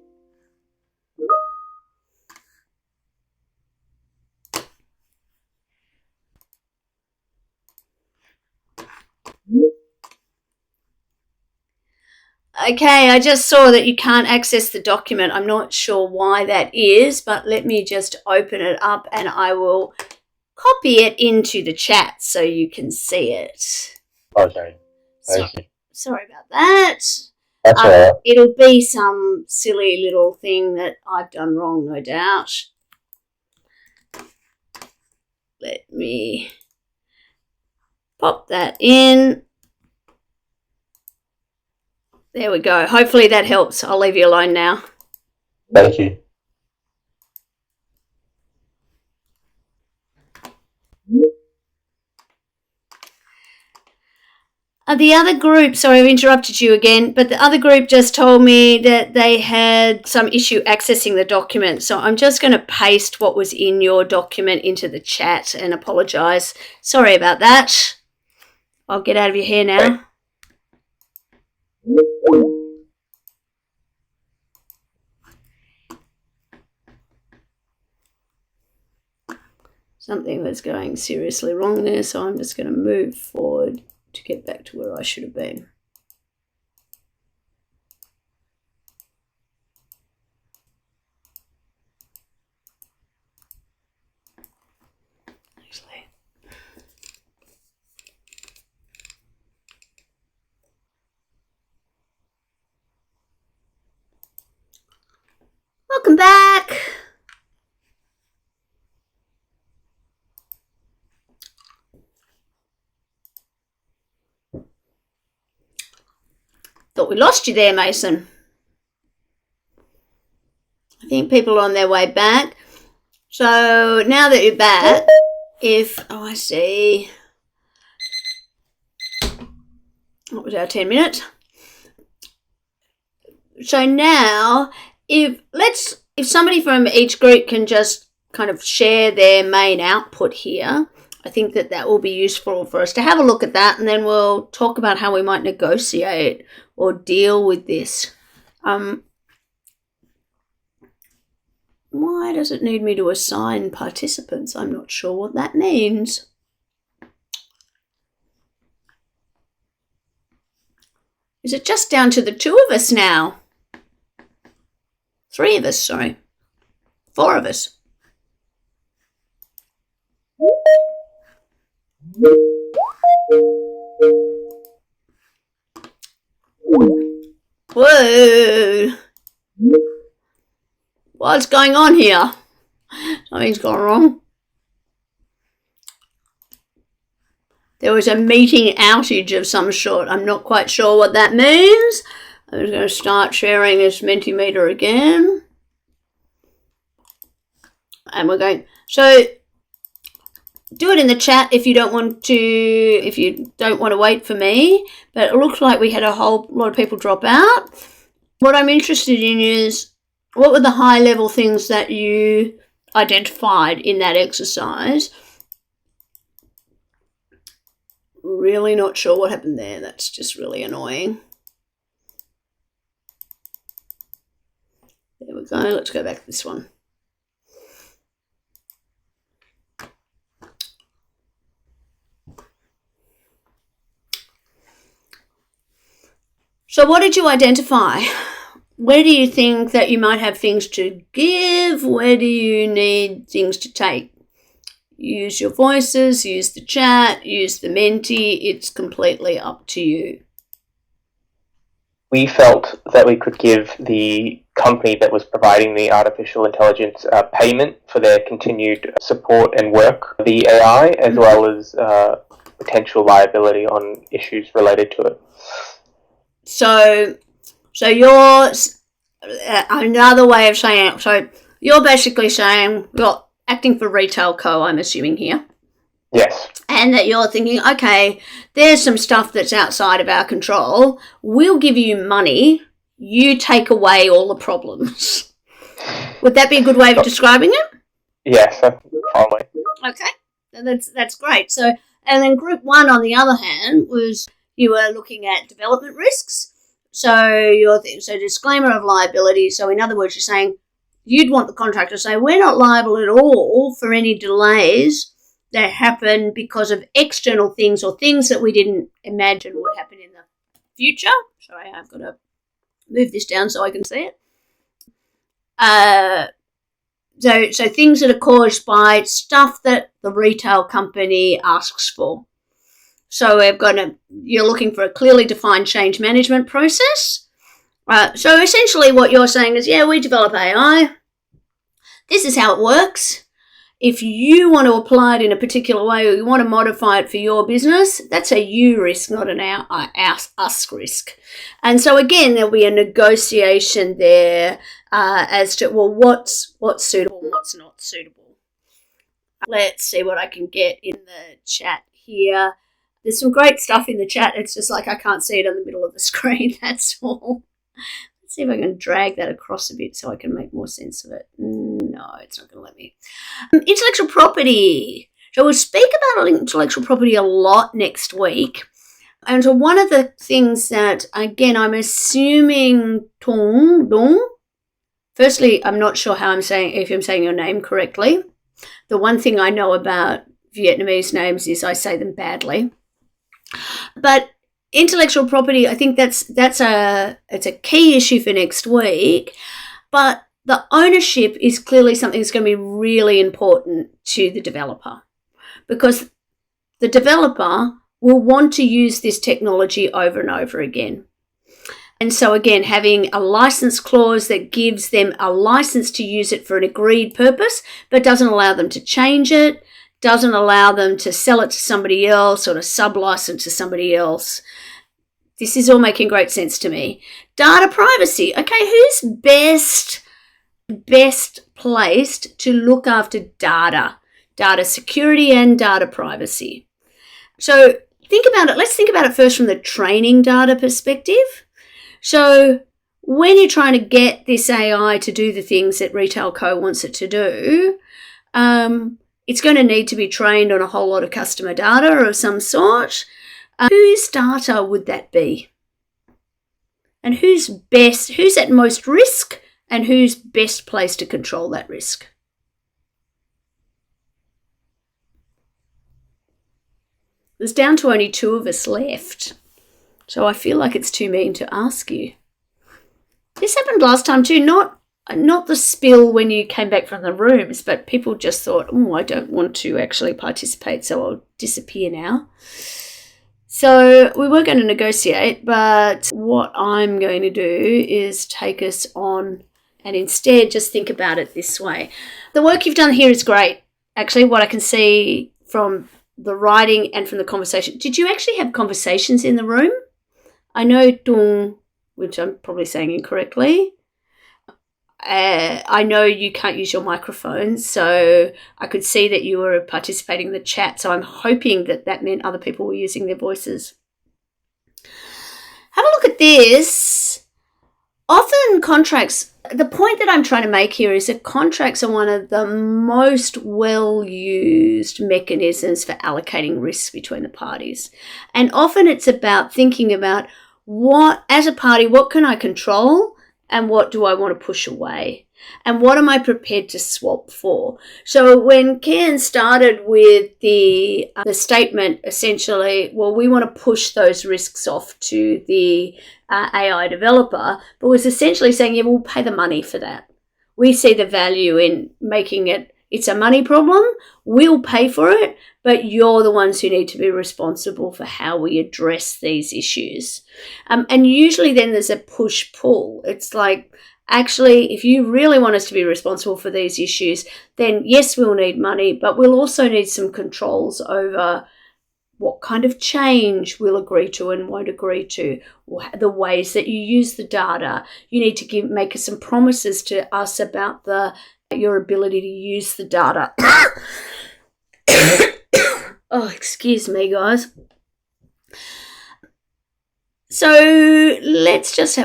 Okay, I just saw that you can't access the document. I'm not sure why that is, but let me just open it up and I will copy it into the chat so you can see it. Okay. Sorry about that. That's all right. It'll be some silly little thing that I've done wrong, no doubt. Let me pop that in. There we go. Hopefully that helps. I'll leave you alone now. Thank you. The other group, sorry I've interrupted you again, but the other group just told me that they had some issue accessing the document. So I'm just going to paste what was in your document into the chat and apologise. Sorry about that. I'll get out of your hair now. Something was going seriously wrong there, so I'm just going to move forward to get back to where I should have been. Actually, welcome back. Thought we lost you there, Mason. I think people are on their way back. So now that you're back, I see. What was our 10 minutes? So now, if somebody from each group can just kind of share their main output here, I think that will be useful for us to have a look at that, and then we'll talk about how we might negotiate or deal with this. Why does it need me to assign participants? I'm not sure what that means. Is it just down to the two of us now? 3 of us, sorry. 4 of us. Whoa! What's going on here? Something's gone wrong. There was a meeting outage of some sort. I'm not quite sure what that means. I'm just going to start sharing this Mentimeter again. And we're going... So, do it in the chat if you don't want to wait for me. But it looks like we had a whole lot of people drop out. What I'm interested in is, what were the high-level things that you identified in that exercise? Really not sure what happened there. That's just really annoying. There we go. Let's go back to this one. So what did you identify? Where do you think that you might have things to give? Where do you need things to take? Use your voices, use the chat, use the Menti. It's completely up to you. We felt that we could give the company that was providing the artificial intelligence payment for their continued support and work, the AI, as well as potential liability on issues related to it. So you're Another way of saying it. So you're basically saying you're acting for Retail Co, I'm assuming here. Yes. And that you're thinking, okay, there's some stuff that's outside of our control. We'll give you money. You take away all the problems. Would that be a good way of describing it? Yes, finally. Okay, that's great. So, and then group one, on the other hand, was you were looking at development risks. So so disclaimer of liability. So in other words, you're saying you'd want the contractor to say we're not liable at all for any delays that happen because of external things or things that we didn't imagine would happen in the future. Sorry, I've got to move this down so I can see it. So things that are caused by stuff that the retail company asks for. So you're looking for a clearly defined change management process. So essentially what you're saying is, yeah, we develop AI. This is how it works. If you want to apply it in a particular way or you want to modify it for your business, that's a you risk, not an us risk. And so again, there'll be a negotiation there as to, well, what's suitable and what's not suitable. Let's see what I can get in the chat here. There's some great stuff in the chat. It's just like I can't see it in the middle of the screen, that's all. Let's see if I can drag that across a bit so I can make more sense of it. No, it's not going to let me. Intellectual property. So we'll speak about intellectual property a lot next week. And so one of the things that, again, I'm assuming Dong. Firstly, I'm not sure if I'm saying your name correctly. The one thing I know about Vietnamese names is I say them badly. But intellectual property, I think it's a key issue for next week. But the ownership is clearly something that's going to be really important to the developer, because the developer will want to use this technology over and over again. And so again, having a license clause that gives them a license to use it for an agreed purpose, but doesn't allow them to change it, doesn't allow them to sell it to somebody else or to sub-license to somebody else. This is all making great sense to me. Data privacy. Okay, who's best placed to look after data security and data privacy? So let's think about it first from the training data perspective. So when you're trying to get this AI to do the things that Retail Co wants it to do, it's going to need to be trained on a whole lot of customer data of some sort. Whose data would that be? And who's at most risk, and who's best placed to control that risk? There's down to only 2 of us left. So I feel like it's too mean to ask you. This happened last time too, not the spill when you came back from the rooms, but people just thought, I don't want to actually participate, so I'll disappear now. So we were going to negotiate, but what I'm going to do is take us on and instead just think about it this way. The work you've done here is great. Actually, what I can see from the writing and from the conversation, did you actually have conversations in the room? I know Dung, which I'm probably saying incorrectly. I know you can't use your microphone, so I could see that you were participating in the chat, so I'm hoping that meant other people were using their voices. Have a look at this. Often contracts, the point that I'm trying to make here is that contracts are one of the most well-used mechanisms for allocating risks between the parties. And often it's about thinking about as a party, what can I control and what do I want to push away? And what am I prepared to swap for? So when Ken started with the statement, essentially, well, we want to push those risks off to the AI developer, but was essentially saying, yeah, we'll pay the money for that. We see the value in making it's a money problem. We'll pay for it, but you're the ones who need to be responsible for how we address these issues. And usually then there's a push-pull. It's like, actually, if you really want us to be responsible for these issues, then yes, we'll need money, but we'll also need some controls over what kind of change we'll agree to and won't agree to, or the ways that you use the data. You need to make us some promises to us about your ability to use the data. Oh, excuse me, guys. So let's just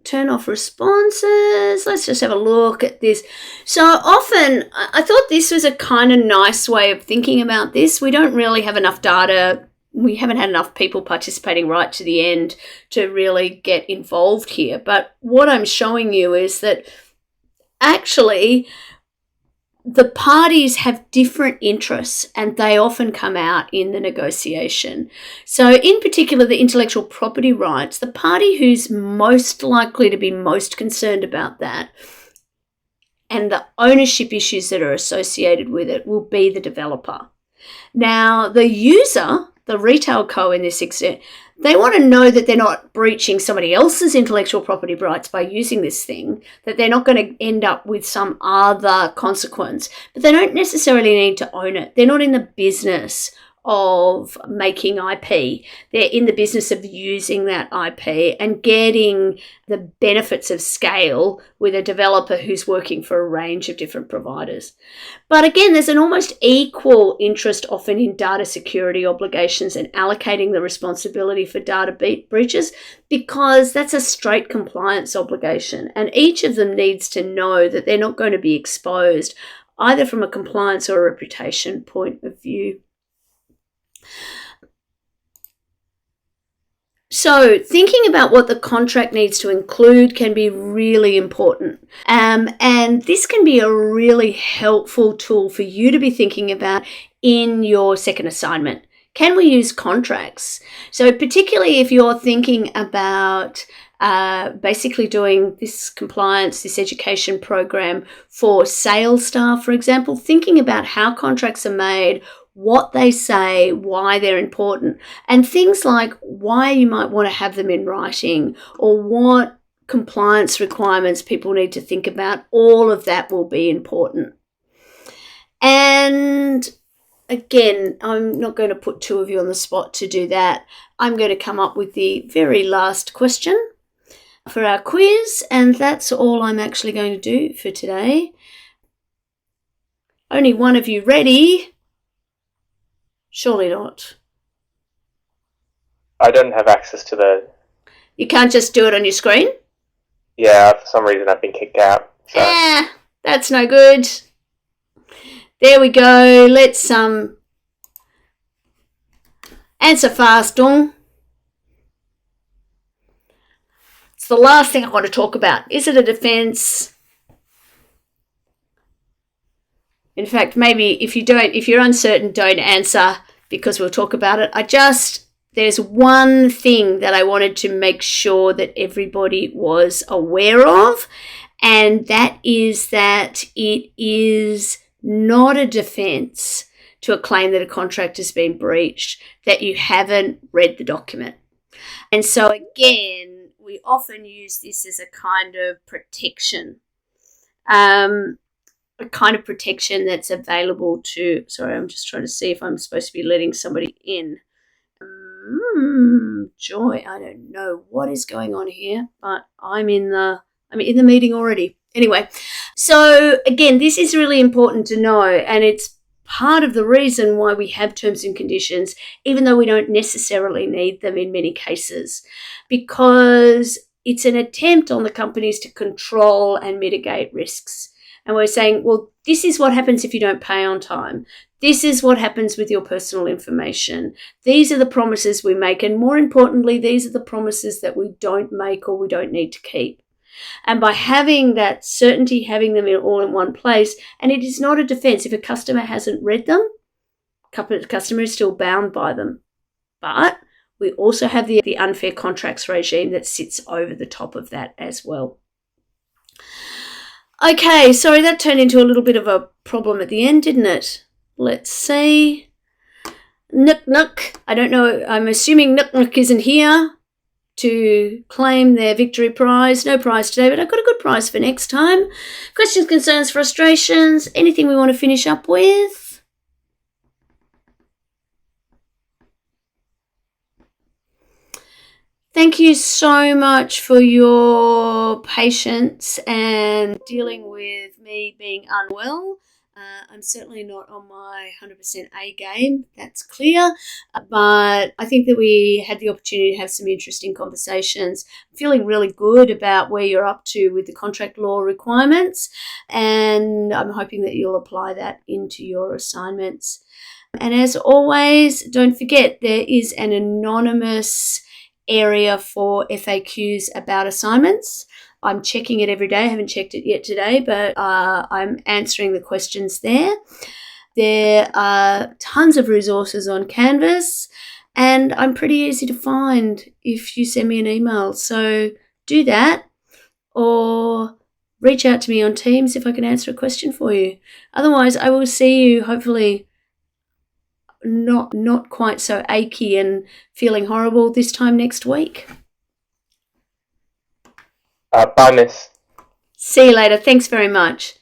turn off responses. Let's just have a look at this. So often, I thought this was a kind of nice way of thinking about this. We don't really have enough data. We haven't had enough people participating right to the end to really get involved here. But what I'm showing you is that actually the parties have different interests, and they often come out in the negotiation. So in particular, the intellectual property rights, the party who's most likely to be most concerned about that and the ownership issues that are associated with it will be the developer. Now, the user, the retail co in this extent, they want to know that they're not breaching somebody else's intellectual property rights by using this thing, that they're not going to end up with some other consequence, but they don't necessarily need to own it. They're not in the business of making IP. They're in the business of using that IP and getting the benefits of scale with a developer who's working for a range of different providers. But again, there's an almost equal interest often in data security obligations and allocating the responsibility for data breaches, because that's a straight compliance obligation. And each of them needs to know that they're not going to be exposed either from a compliance or a reputation point of view. So thinking about what the contract needs to include can be really important. And this can be a really helpful tool for you to be thinking about in your second assignment. Can we use contracts? So particularly if you're thinking about basically doing this compliance, this education program for sales staff, for example, thinking about how contracts are made, what they say, why they're important, and things like why you might want to have them in writing or what compliance requirements people need to think about. All of that will be important. And again, I'm not going to put two of you on the spot to do that. I'm going to come up with the very last question for our quiz, and that's all I'm actually going to do for today. Only one of you ready? Surely not. I don't have access to the... You can't just do it on your screen? Yeah, for some reason I've been kicked out. So. That's no good. There we go. Let's answer fast, Dong. It's the last thing I want to talk about. Is it a defense? In fact, maybe if you're uncertain, don't answer, because we'll talk about it. There's one thing that I wanted to make sure that everybody was aware of, and that is that it is not a defense to a claim that a contract has been breached, that you haven't read the document. And so again, we often use this as a kind of protection. A kind of protection that's available to... Sorry, I'm just trying to see if I'm supposed to be letting somebody in. Joy, I don't know what is going on here, but I'm in the meeting already. Anyway, so again, this is really important to know, and it's part of the reason why we have terms and conditions, even though we don't necessarily need them in many cases, because it's an attempt on the companies to control and mitigate risks. And we're saying, well, this is what happens if you don't pay on time. This is what happens with your personal information. These are the promises we make. And more importantly, these are the promises that we don't make or we don't need to keep. And by having that certainty, having them all in one place, and it is not a defense. If a customer hasn't read them, the customer is still bound by them. But we also have the unfair contracts regime that sits over the top of that as well. Okay, sorry, that turned into a little bit of a problem at the end, didn't it? Let's see. Nook. I don't know. I'm assuming Nook isn't here to claim their victory prize. No prize today, but I've got a good prize for next time. Questions, concerns, frustrations, anything we want to finish up with? Thank you so much for your patience and dealing with me being unwell. I'm certainly not on my 100% A game, that's clear, but I think that we had the opportunity to have some interesting conversations. I'm feeling really good about where you're up to with the contract law requirements, and I'm hoping that you'll apply that into your assignments. And as always, don't forget there is an anonymous area for FAQs about assignments. I'm checking it every day. I haven't checked it yet today, but I'm answering the questions there. There are tons of resources on Canvas, and I'm pretty easy to find if you send me an email. So do that, or reach out to me on Teams if I can answer a question for you. Otherwise, I will see you hopefully not quite so achy and feeling horrible this time next week. Bye, Miss. See you later. Thanks very much.